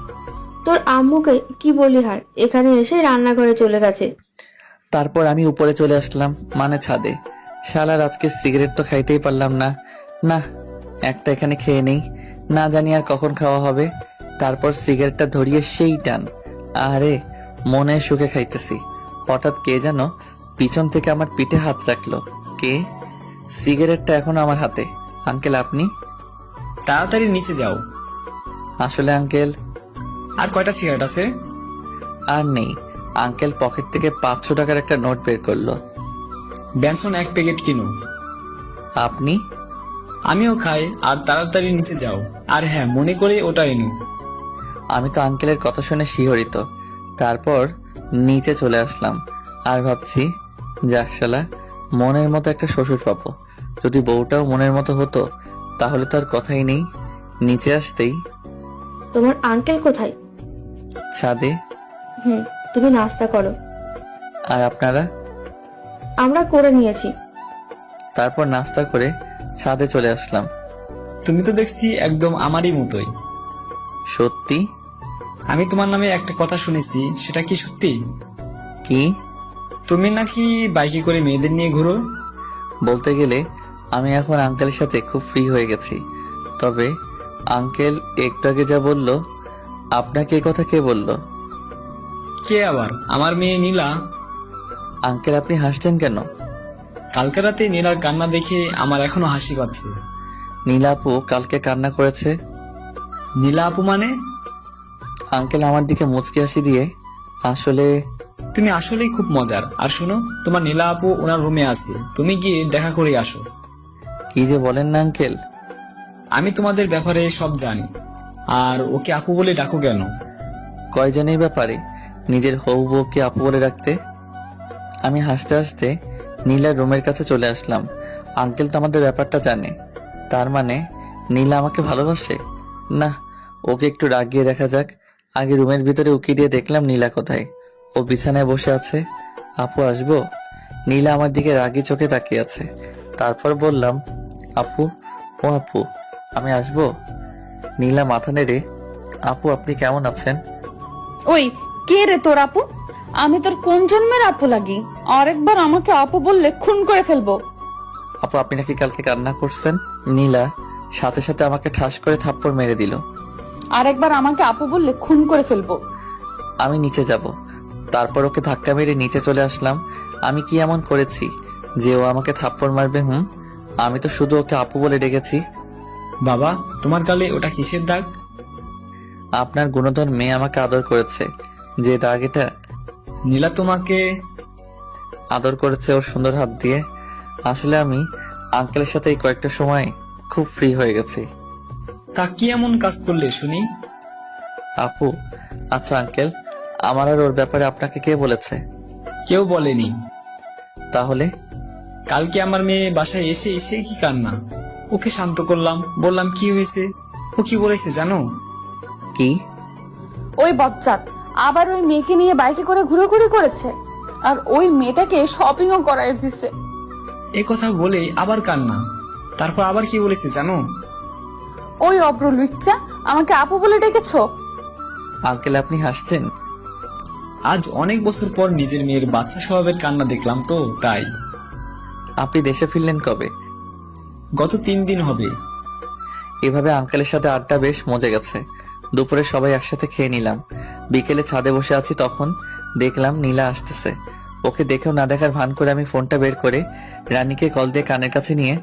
তোর আম্মুকে কি বলি হার, এখানে এসে রান্নাঘরে চলে গেছে। তারপর আমি উপরে চলে আসলাম, মানে ছাদে। শালার আজকে সিগারেট তো খাইতেই পারলাম না। না, একটা এখানে খেয়ে নেই, না জানি আর কখন খাওয়া হবে। তারপর সিগারেটটা ধরিয়ে সেই টান, আরে মনে সুখে খাইতেছি। হঠাৎ কে যেন পিছন থেকে আমার পিঠে হাত রাখলো। কে? সিগারেটটা এখন আমার হাতে। আঙ্কেল আপনি? তাড়াতাড়ি নিচে যাও। আসলে আঙ্কেল। আর কয়টা সিগারেট আছে? আর নেই। আঙ্কেল পকেট থেকে 500 টাকার একটা নোট বের করলো। বেনসন 1 প্যাকেট কিনো। আপনি? আমিও খাই। আর তাড়াতাড়ি নিচে যাও। আর হ্যাঁ, মনে করে ওটা এনো। আমি তো আঙ্কেলের কথা শুনে শিহরিত। তারপর নিচে চলে আসলাম আর ভাবছি, যাক শালা, মনের মতো একটা শ্বশুর পাবো। যদি বউটাও মনের মতো হতো তাহলে তো আর কথাই নেই। নিচে আসতেই, তোমার আঙ্কেল কোথায়? ছাদে। তুমি নাস্তা করো। আর আপনারা? আমরা করে নিয়েছি। তারপর নাস্তা করে ছাদে চলে আসলাম। তুমি তো দেখছি একদম আমারই মতোই। সত্যি? আমি তোমার নামে একটা কথা শুনেছি, সেটা কি সত্যি? কি? তুমি নাকি বাইকে করে মেয়েদের নিয়ে ঘুরো? বলতে গেলে আমি এখন আঙ্কেলের সাথে খুব ফ্রি হয়ে গেছি। তবে আঙ্কেল একটু আগে যা বলল, আপনাকে এই কথা কে বলল? কে আবার? আমার মেয়ে নীলা। আঙ্কেল আপনি হাসছেন কেন? কালকে রাতে নীলার কান্না দেখে আমার এখনো হাসি পাচ্ছে। নীলা আপু কালকে কান্না করেছে? নীলা আপু মানে? আঙ্কেল আমার দিকে মুচকি হাসি দিয়ে, আসলে... তুমি আসলেই খুব মজার। আর শোনো, তোমার নীলা আপু ওনার রুমে আছে, তুমি গিয়ে দেখা করে আসো। কি যে বলেন না আঙ্কেল। আমি তোমাদের ব্যাপারে সব জানি। আর ওকে আপু বলে ডাকো কেন? কয়জনের ব্যাপারে নিজের হবু বউকে আপু বলে রাখতে? আমি হাসতে হাসতে নীলার রুমের কাছে চলে আসলাম। আঙ্কেল তো আমাদের ব্যাপারটা জানে। তার মানে নীলা আমাকে ভালোবাসে? না, ওকে একটু রাগিয়ে দেখা যাক। আগে রুমের ভিতরে উকি দিয়ে দেখলাম নীলা কোথায়। ও বিছানায় বসে আছে। আপু আসবো? নীলা আমার দিকে রাগি চোখে তাকিয়ে আছে। তারপর বললাম, আপু, ও আপু, আমি আসবো? নীলা মাথা নেড়ে, আপু আপনি কেমন আছেন? ওই কে রে তোর আপু? আমি তোর কোন জন্মের আপু লাগি? আরেকবার আমাকে আপু বললে খুন করে ফেলবো। আপু আপনি নাকি কালকে কান্না করছেন? নীলা সাথে সাথে আমাকে ঠাস করে থাপ্পড় মেরে দিল। আরেকবার আমাকে আপু বললে খুন করে ফেলবো। আমি নিচে যাব। তারপর ওকে ধাক্কা মেরে নিচে চলে আসলাম। আমি কি এমন করেছি যে ও আমাকে থাপ্পড় মারবে? আমি তো শুধু ওকে আপু বলে ডেকেছি। বাবা, তোমার গালে ওটা কিসের দাগ? আপনার গুণধর মেয়ে আমাকে আদর করেছে, যে দাগ এটা। নীলা তোমাকে আদর করেছে ওর সুন্দর হাত দিয়ে। আসলে আমি আঙ্কেলের সাথে এই কয়েকটা সময় খুব ফ্রি হয়ে গেছি। তা কি এমন কাজ করলে শুনি? আপু, আচ্ছা আঙ্কেল, আমার আর ওর ব্যাপারে আপনাকে কে বলেছে? কেউ বলেনি। তাহলে? কালকে আমার মেয়ে বাসায় এসে এসে কি কান্না। ওকে শান্ত করলাম, বললাম কি হয়েছে। ও কি বলেছে জানো? কি? ওই বজ্জাত আবার ওই মেয়েকে নিয়ে বাইকে করে ঘুরে করেছে, আর ওই মেয়েটাকে শপিংও করাই দিছে। এ কথা বলে আবার কান্না। তারপর আবার কি বলেছে জানো? ওই অব্র লুচ্চা আমাকে আপু বলে ডেকেছো। আঙ্কেল, আপনি হাসছেন? আজ অনেক বছর পর নিজের মেয়ের বাচ্চা স্বভাবের কান্না দেখলাম তো তাই। আপনি দেশে ফিরলেন কবে? গত 3 দিন হবে। এভাবে আঙ্কেলের সাথে আড্ডা বেশ মজে গেছে। দুপুরে সবাই একসাথে খেয়ে নিলাম। বিকেলে ছাদে বসে আছি, তখন দেখলাম নীলা আসতেছে। ওকে দেখেও না দেখার ভান করে আমি ফোনটা বের করে রানীকে কল দিয়ে কানের কাছে নিয়ে,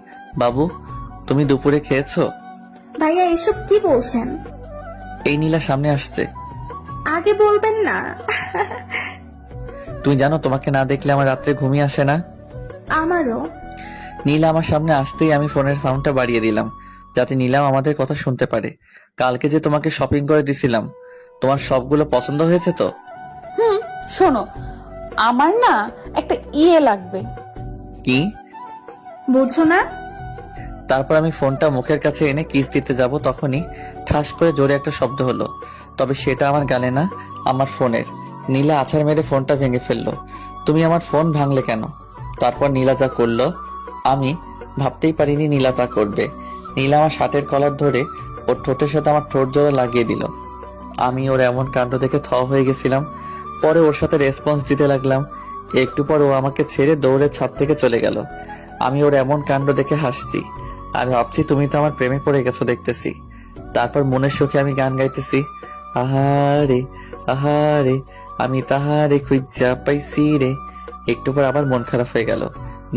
বাবু তুমি দুপুরে খেয়েছো? ভাইয়া এসব কি বলছেন? এই নীলা সামনে আসছে। আগে বলবেন না। তুমি জানো তোমাকে না দেখলে আমার রাত্রে ঘুমিয়ে আসে না। আমারও। নীলা আমার সামনে আসতেই আমি ফোনের সাউন্ডটা বাড়িয়ে দিলাম, যাতে নীলাম আমাদের কথা শুনতে পারে। কালকে যে তোমাকে শপিং করে দিছিলাম, তোমার সবগুলো পছন্দ হয়েছে তো? শোনো, আমার না একটা লাগবে। কি? বুঝো না? তারপর আমি ফোনটা মুখের কাছে এনে কিস দিতে যাব, তখনই ঠাস করে জোরে একটা শব্দ হলো। তবে সেটা আমার গালে না, আমার ফোনের। নীলা আছাড় মেরে ফোনটা ভেঙে ফেললো। তুমি আমার ফোন ভাঙলে কেন? তারপর নীলা যা করলো আমি ভাবতেই পারিনি নীলা তা করবে। নীলা আমার শার্টের কলার ধরে ওর ঠোঁটের সাথে আমার ঠোঁট জোড়া লাগিয়ে দিল। আমি ওর এমন কাণ্ড দেখে থ হয়ে গেছিলাম। পরে ওর সাথে রেসপন্স দিতে লাগলাম। একটু পর ও আমাকে ছেড়ে দৌড়ে ছাদ থেকে চলে গেল। আমি ওর এমন কাণ্ড দেখে হাসছি আর ভাবছি তুমি তো আমার প্রেমে পড়ে গেছো দেখতেছি। তারপর মনের সুখে আমি গান গাইতেছি, আহারে আহারে আমি তাহারে খুঁজা পাইছি রে। একটু পর আবার মন খারাপ হয়ে গেল।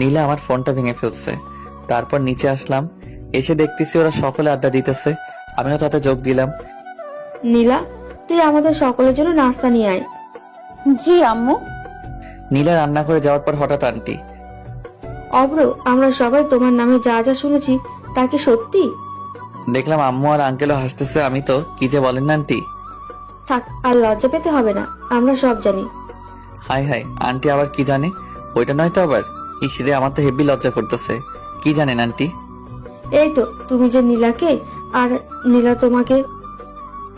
নীলা আমার ফোনটা ভেঙে ফেলছে। তারপর নিচে আসলাম, এসে দেখতেছি ওরা সকলে আড্ডা দিতেছে। আমিও তাতে যোগ দিলাম। নীলা, তুই আমাদের সকলের জন্য নাস্তা নিয়ে আয়। জি আম্মু। নীলা রান্না করে যাওয়ার পর হঠাৎ আন্টি, অব্র, আমরা সবাই তোমার নামে যা যা শুনেছি তা কি সত্যি? দেখলাম আম্মু আর আঙ্কেলও হাসতেছে। আমি তো কি যে বলেন না আন্টি। থাক, আর লজ্জা পেতে হবে না, আমরা সব জানি। হাই হাই, আন্টি আবার কি জানে? ওইটা নয় তো আবার? ইসরে, আমার তো হেভি লজ্জা করতেছে। কি জানেন আন্টি? এই তো তুমি যে নীলাকে, আর নীলা তোমাকে।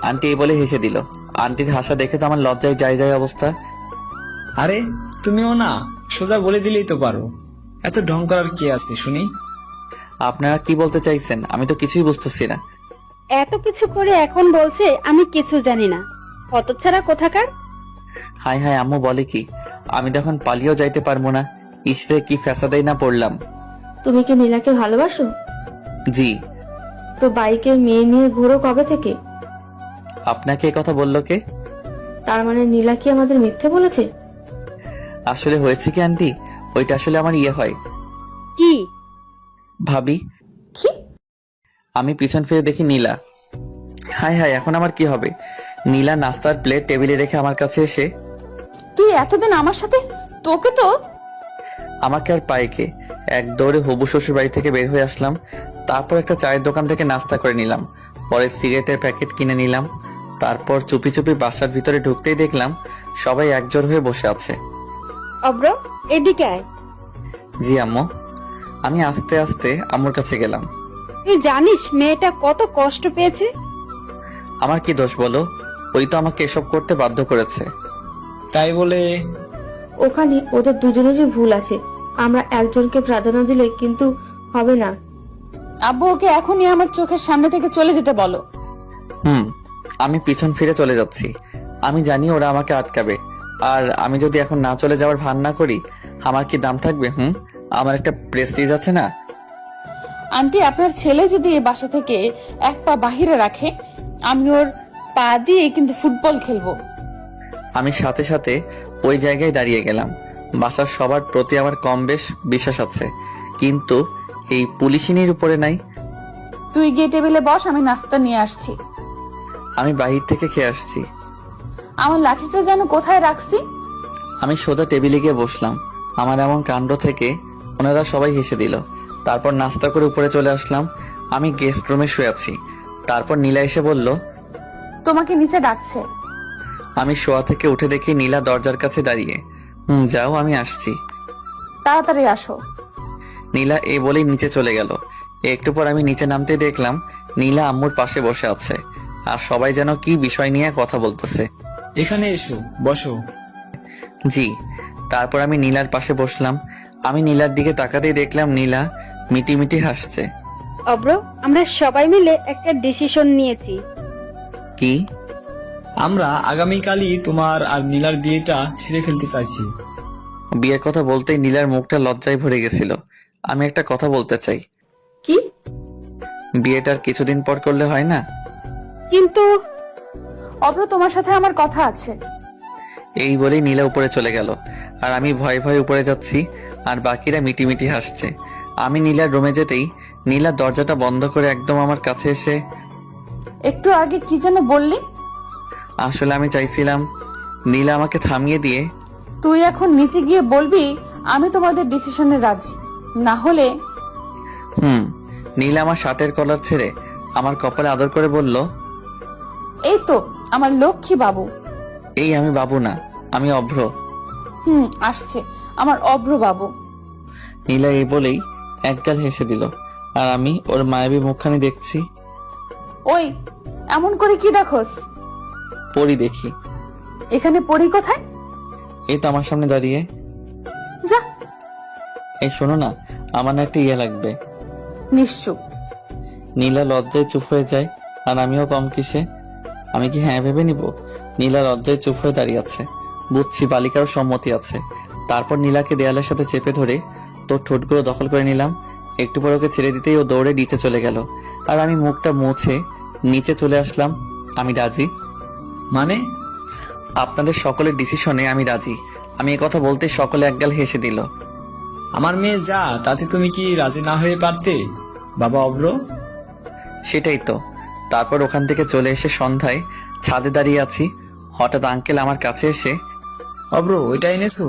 আন্টি এই বলে হেসে দিল। আন্টির হাসা দেখে তো আমার লজ্জায় যায় অবস্থা। আরে তুমিও না, সোজা বলে দিলেই তো পারো। এত ঢং করার কি আছে শুনি? আপনারা কি বলতে চাইছেন আমি তো কিছুই বুঝতেছি না। এত কিছু করে এখন বলছে আমি কিছু জানি না। হতচ্ছাড়া কোথাকার। হাই হাই, আম্মু বলে কি? আমি তখন পালিয়েও যাইতে পারবো না। ইসরে, কি ফ্যাসাদাই না পড়লাম। তুমি কি নীলাকে ভালোবাসো? জি। তো বাইকে মেয়ে নিয়ে ঘোরো কবে থেকে? আপনাকে এ কথা বললো কে? তার মানে নীলা কি আমাদের মিথ্যে বলেছে? আসলে হয়েছে কি আন্টি, ওইটা আসলে আমার হয় কি ভাবি। কি? আমি পিছন ফিরে দেখি নীলা। হাই হাই, এখন আমার কি হবে? নীলা নাস্তার প্লেট টেবিলে রেখে আমার কাছে এসে, তুই এতদিন আমার সাথে, তোকে তো। আমাকে আর পায় কে? এক দৌড়ে হবু শ্বশুর বাড়ি থেকে বের হয়ে আসলাম। তারপর একটা চায়ের দোকান থেকে নাস্তা করে নিলাম। পরে সিগারেটের প্যাকেট কিনে নিলাম। তারপর চুপি চুপি বাসার ভিতরে ঢুকতেই দেখলাম সবাই একজোট হয়ে বসে আছে। অব্র, এদিকে আয়। জি আম্মু। আমি আস্তে আস্তে আম্মুর কাছে গেলাম। তুই জানিস মেয়েটা কত কষ্ট পেয়েছে? আমার কি দোষ বলো? ওই তো আমাকে এসব করতে বাধ্য করেছে। তাই বলে ওখানে ওদের দুজনেরই ভুল আছে। আমরা একজনকে প্রাধান্য দিলে কিন্তু হবে না। আব্বু, ওকে এখনই আমার চোখের সামনে থেকে চলে যেতে বলো। আমি পিছন ফিরে চলে যাচ্ছি। আমি জানি ওরা আমাকে আটকাবে। আর আমি যদি এখন না চলে যাওয়ার ভান না করি, আমার কি দাম থাকবে? আমার একটা প্রেস্টিজ আছে না? আন্টি, আপনার ছেলে যদি এই বাসা থেকে এক পা বাহিরে রাখে, আমি ওর পা দিয়ে কিন্তু ফুটবল খেলবো। আমি সাথে সাথে ওই জায়গায় দাঁড়িয়ে গেলাম। বাসার সবার প্রতি আমার কম বেশ বিশ্বাস আছে, কিন্তু এই পুলিশিনীর উপরে নাই। তুই গিয়ে টেবিলে বস, আমি নাস্তা নিয়ে আসছি। আমি বাহির থেকে খেয়ে আসছি। আমার লাঠিটা যেন কোথায় রাখছি। আমি সোজা টেবিলে গিয়ে বসলাম। আমার এমন কাণ্ড থেকে ওনারা সবাই হেসে দিল। তারপর নাস্তা করে উপরে চলে আসলাম। আমি গেস্ট রুমে শুয়ে আছি। তারপর নীলা এসে বলল, তোমাকে নিচে ডাকছে। আমি শোয়া থেকে উঠে দেখি নীলা দরজার কাছে দাঁড়িয়ে। যাও, আমি আসছি। তাড়াতাড়ি আসো। নীলা এই বলেই নিচে চলে গেল। একটু পর আমি নিচে নামতে দেখলাম নীলা আম্মুর পাশে বসে আছে, আর সবাই যেন কি বিষয় নিয়ে কথা বলতেছে। এখানে এসো, বসো। জি। তারপর আমি নীলার পাশে বসলাম। আমি নীলার দিকে তাকাতেই দেখলাম নীলা মিটিমিটি হাসছে। অব্র, আমরা সবাই মিলে একটা ডিসিশন নিয়েছি। কি? আমরা আগামীকালই তোমার আর নীলার বিয়েটা ছিঁড়ে ফেলতে চাইছি। বিয়ের কথা বলতেই নীলার মুখটা লজ্জায় ভরে গেছিল। আমি একটা কথা বলতে চাই। কি? বিয়েটার কিছুদিন পর করলে হয় না? কিন্তু অব্র, তোমার সাথে আমার কথা আছে। এই বলেই নীলা উপরে চলে গেল, আর আমি ভয়ে ভয়ে উপরে যাচ্ছি, আর বাকিরা মিটিমিটি হাসছে। আমি নীলার রুমে যেতেই নীলা দরজাটা বন্ধ করে একদম আমার কাছে এসে, একটু আগে কি যেন বললি? আসলে আমি চাইছিলাম নীলা আমাকে থামিয়ে দিয়ে, তুই এখন নিচে গিয়ে বলবি আমি তোমাদের ডিসিশনে রাজি, না হলে। নীলা আমার শার্টের কলার ছেড়ে আমার কপালে আদর করে বলল, এই তো আমার লক্ষ্মী বাবু। এই আমি বাবু না, আমি অভ্র। আসছে আমার অভ্র বাবু। নীলা এই বলেই একগাল হেসে দিল, আর আমি ওর মায়াবী মুখখানি দেখছি। ওই, এমন করে কি দেখোস? পরি দেখি। এখানে পড়ি কোথায়? এই তো আমার সামনে দাঁড়িয়ে। যা। এই শোনো না, আমার না একটা ইয়ে লাগবে। নিশ্চুপ। নীলা লজ্জায় চুপ হয়ে যায়, আর আমিও কম কিসে। আমি কি হ্যাঁ ভেবে নিব? নীলা লজ্জায় চুপ হয়ে দাঁড়িয়ে আছে। বুঝছি বালিকারও সম্মতি আছে। তারপর নীলাকে দেয়ালের সাথে চেপে ধরে তোর ঠোঁটগুলো দখল করে নিলাম। একটু পর ওকে ছেড়ে দিতেই ও দৌড়ে নিচে চলে গেল, আর আমি মুখটা মুছে নিচে চলে আসলাম। আমি রাজি। মানে? আপনাদের সকলের ডিসিশনে আমি রাজি। আমি এই কথা বলতে সকলে একগাল হেসে দিল। আমার মেয়ে যা, তাতে তুমি কি রাজি না হয়ে পারতে বাবা অব্র? সেটাই তো। তারপর ওখান থেকে চলে এসে সন্ধ্যায় ছাদে দাঁড়িয়ে আছি। হঠাৎ আঙ্কেল আমার কাছে এসে, অব্র, ওইটা এনেছো?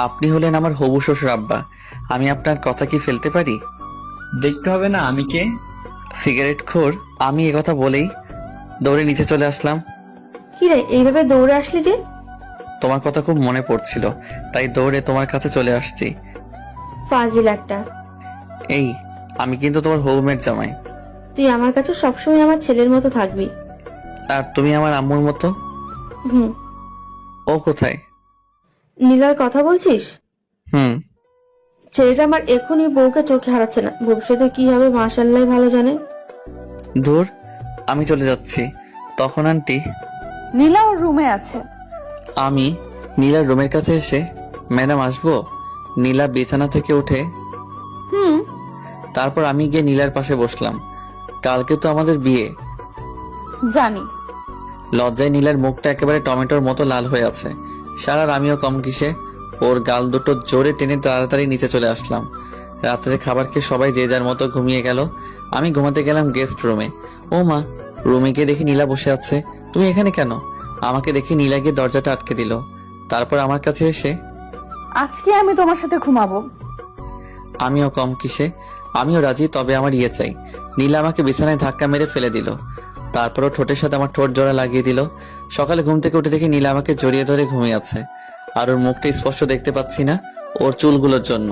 আপনি হলেন আমার হবু শ্বশুর আব্বা, আমি আপনার কথা কি ফেলতে পারি? দেখতে হবে না আমি কে। সিগারেট খোর। আমি একথা বলেই দৌড়ে নিচে চলে আসলাম। কি রে, এইভাবে দৌড়ে আসলি যে? তোমার কথা খুব মনে পড়ছিল, তাই দৌড়ে তোমার কাছে চলে আসছি। ফাজিল একটা। এই, আমি কিন্তু তোমার হবুমের জামাই। তুই আমার কাছে সবসময় আমার ছেলের মতো থাকবি। আর তুমি আমার আম্মুর মতো। হুম। ও কোথায়? নীলার কথা বলছিস? হুম। ছেলেটা আমার এখনই বউকে চোখে হারাচ্ছে না, ভবিষ্যতে কি হবে মাশাআল্লাহ ভালো জানে। দূর, আমি চলে যাচ্ছি। তখন আন্টি, নীলা ওর রুমে আছে। আমি নীলার রুমের কাছে এসে, ম্যাডাম আসবো? নীলা বিছানা থেকে উঠে, তারপর আমি গিয়ে নীলার পাশে বসলাম। কালকে তো আমাদের বিয়ে। জানি। লজ্জায় নীলার মুখটা একেবারে টমেটোর মতো লাল হয়ে আছে। সারার আমিও কম কিসে। ওর গাল দুটো জোরে টেনে তাড়াতাড়ি নিচে চলে আসলাম। রাত্রে খাবার খেয়ে সবাই যে যার মতো ঘুমিয়ে গেল। আমি ঘুমাতে গেলাম গেস্ট রুমে। ও মা, রুমে গিয়ে দেখি নীলা বসে আছে। তুমি এখানে কেন? আমাকে দেখি নীলা গিয়ে দরজাটা আটকে দিল। তারপর আমার কাছে এসে, আজকে আমি তোমার সাথে ঘুমাবো। আমিও কম কিসে, আমিও রাজি, তবে আমার ইয়ে চাই। নীলা আমাকে বিছানায় ধাক্কা মেরে ফেলে দিল। তারপরও ঠোঁটের সাথে আমার ঠোঁট জোড়া লাগিয়ে দিল। সকালে ঘুম থেকে উঠে দেখি নীলা আমাকে জড়িয়ে ধরে ঘুমিয়ে আছে, আর ওর মুখটা স্পষ্ট দেখতে পাচ্ছি না ওর চুলগুলোর জন্য।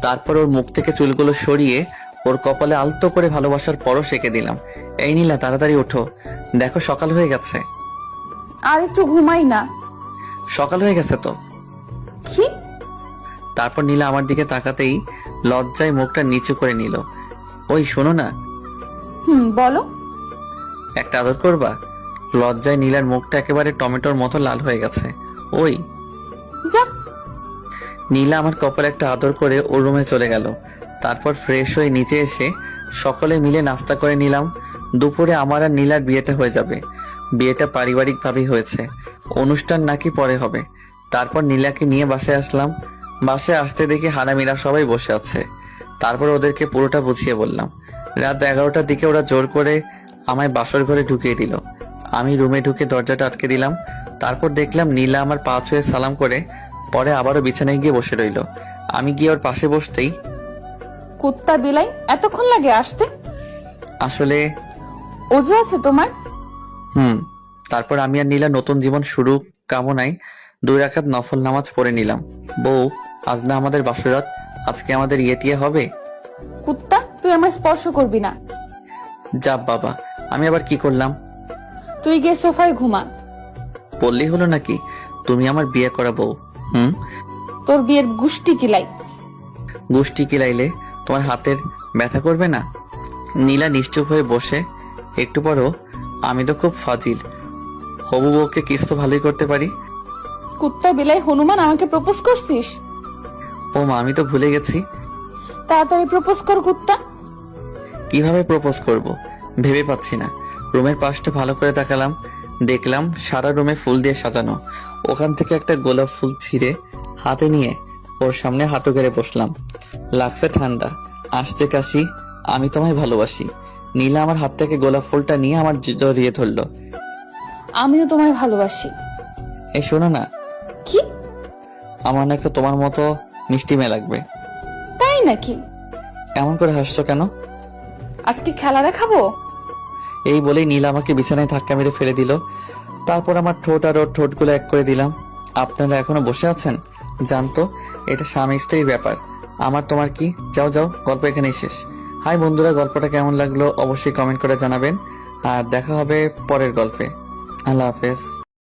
তারপর ওর মুখ থেকে চুলগুলো সরিয়ে ওর কপালে আলতো করে ভালোবাসার পরও সেঁকে দিলাম। এই নীলা, তাড়াতাড়ি ওঠো, দেখো সকাল হয়ে গেছে। আর একটু ঘুমাই না। সকাল হয়ে গেছে তো। কি? তারপর নীলা আমার দিকে তাকাতেই লজ্জায় মুখটা নিচু করে নিল। ওই শোনো না। বলো। একটা আদর করবা? লজ্জায় নীলার মুখটা একেবারে টমেটোর মতো লাল হয়ে গেছে। ওই যা। নীলা আমার কপালে একটা আদর করে ওর রুমে চলে গেল। তারপর ফ্রেশ হয়ে নিচে এসে সকলে মিলে নাস্তা করে নিলাম। দুপুরে আমার আর নীলার বিয়েটা হয়ে যাবে। বিয়েটা পারিবারিকভাবেই হয়েছে, অনুষ্ঠান নাকি পরে হবে। তারপর নীলাকে নিয়ে বাসায় আসলাম। বাসায় আসতে দেখি হানামিরা সবাই বসে আছে। তারপর ওদেরকে পুরোটা বুঝিয়ে বললাম। রাত 11টার দিকে ওরা জোর করে আমায় বাসর ঘরে ঢুকিয়ে দিল। আমি রুমে ঢুকে দরজাটা আটকে দিলাম। তারপর দেখলাম নীলা আমার পা ছুঁয়ে সালাম করে পরে আবারও বিছানায় গিয়ে বসে রইল। আমি গিয়ে ওর পাশে বসতেই, কুত্তা বিলাই, এতক্ষণ লাগে আসতে? আসলে অজু আছে তোমার? তারপর আমি আর নীলা নতুন জীবন শুরু কামনায় 2 রাকাত নফল নামাজ পড়ে নিলাম। বউ, আজ না আমাদের বাসরাত, আজকে আমাদের ইয়ে হবে। কুত্তা, তুই আমার স্পর্শ করবি না। যা বাবা, আমি আবার কি করলাম? তুই গিয়ে সোফায় ঘুমা। বললেই হলো নাকি তুমি আমার বিয়ে করা বউ? তোর বিয়ের গুষ্টি কিলাই। গুষ্টি কিলাইলে তোমার হাতের ব্যথা করবে না? নীলা নিশ্চুপ হয়ে বসে। একটু পরও, আমি তো খুব ফাজিল, হবু বউকে কিস তো ভালোই করতে পারি। কুত্তা বিলাই হনুমান, আমাকে প্রপোজ করছিস? ও মা, আমি তো ভুলে গেছি। তাড়াতাড়ি প্রপোজ কর কুত্তা। কিভাবে প্রপোজ করব ভেবে পাচ্ছি না। রুমের পাশটা ভালো করে তাকালাম, দেখলাম সারা রুমে ফুল দিয়ে সাজানো। ওখান থেকে একটা গোলাপ ফুল ছিঁড়ে হাতে নিয়ে ওর সামনে হাঁটু গেড়ে বসলাম। লাগছে ঠান্ডা, আসছে কাশি, আমি তোমায় ভালোবাসি। নীলা আমার হাত থেকে গোলাপ ফুলটা নিয়ে আমার জড়িয়ে ধরলো। আমিও তোমায় ভালোবাসি। এই শোনো না, কি? আমার না একটা তোমার মতো মিষ্টি মেয়ে লাগবে। তাই নাকি? এমন করে হাসছো কেন? আজকে খেলা দেখাবো? এই বলেই নীলা আমাকে বিছানায় ধাক্কা মেরে ফেলে দিল। তারপর আমার ঠোঁট আর ওর ঠোঁটগুলো এক করে দিলাম। আপনারা এখনো বসে আছেন? জানতো এটা স্বামী স্ত্রীর ব্যাপার, আমার তোমার কি? যাও যাও, গল্প এখানেই শেষ। হাই বন্ধুরা, গল্পটা কেমন লাগলো অবশ্যই কমেন্ট করে জানাবেন, আর দেখা হবে পরের গল্পে। আল্লাহ হাফেজ।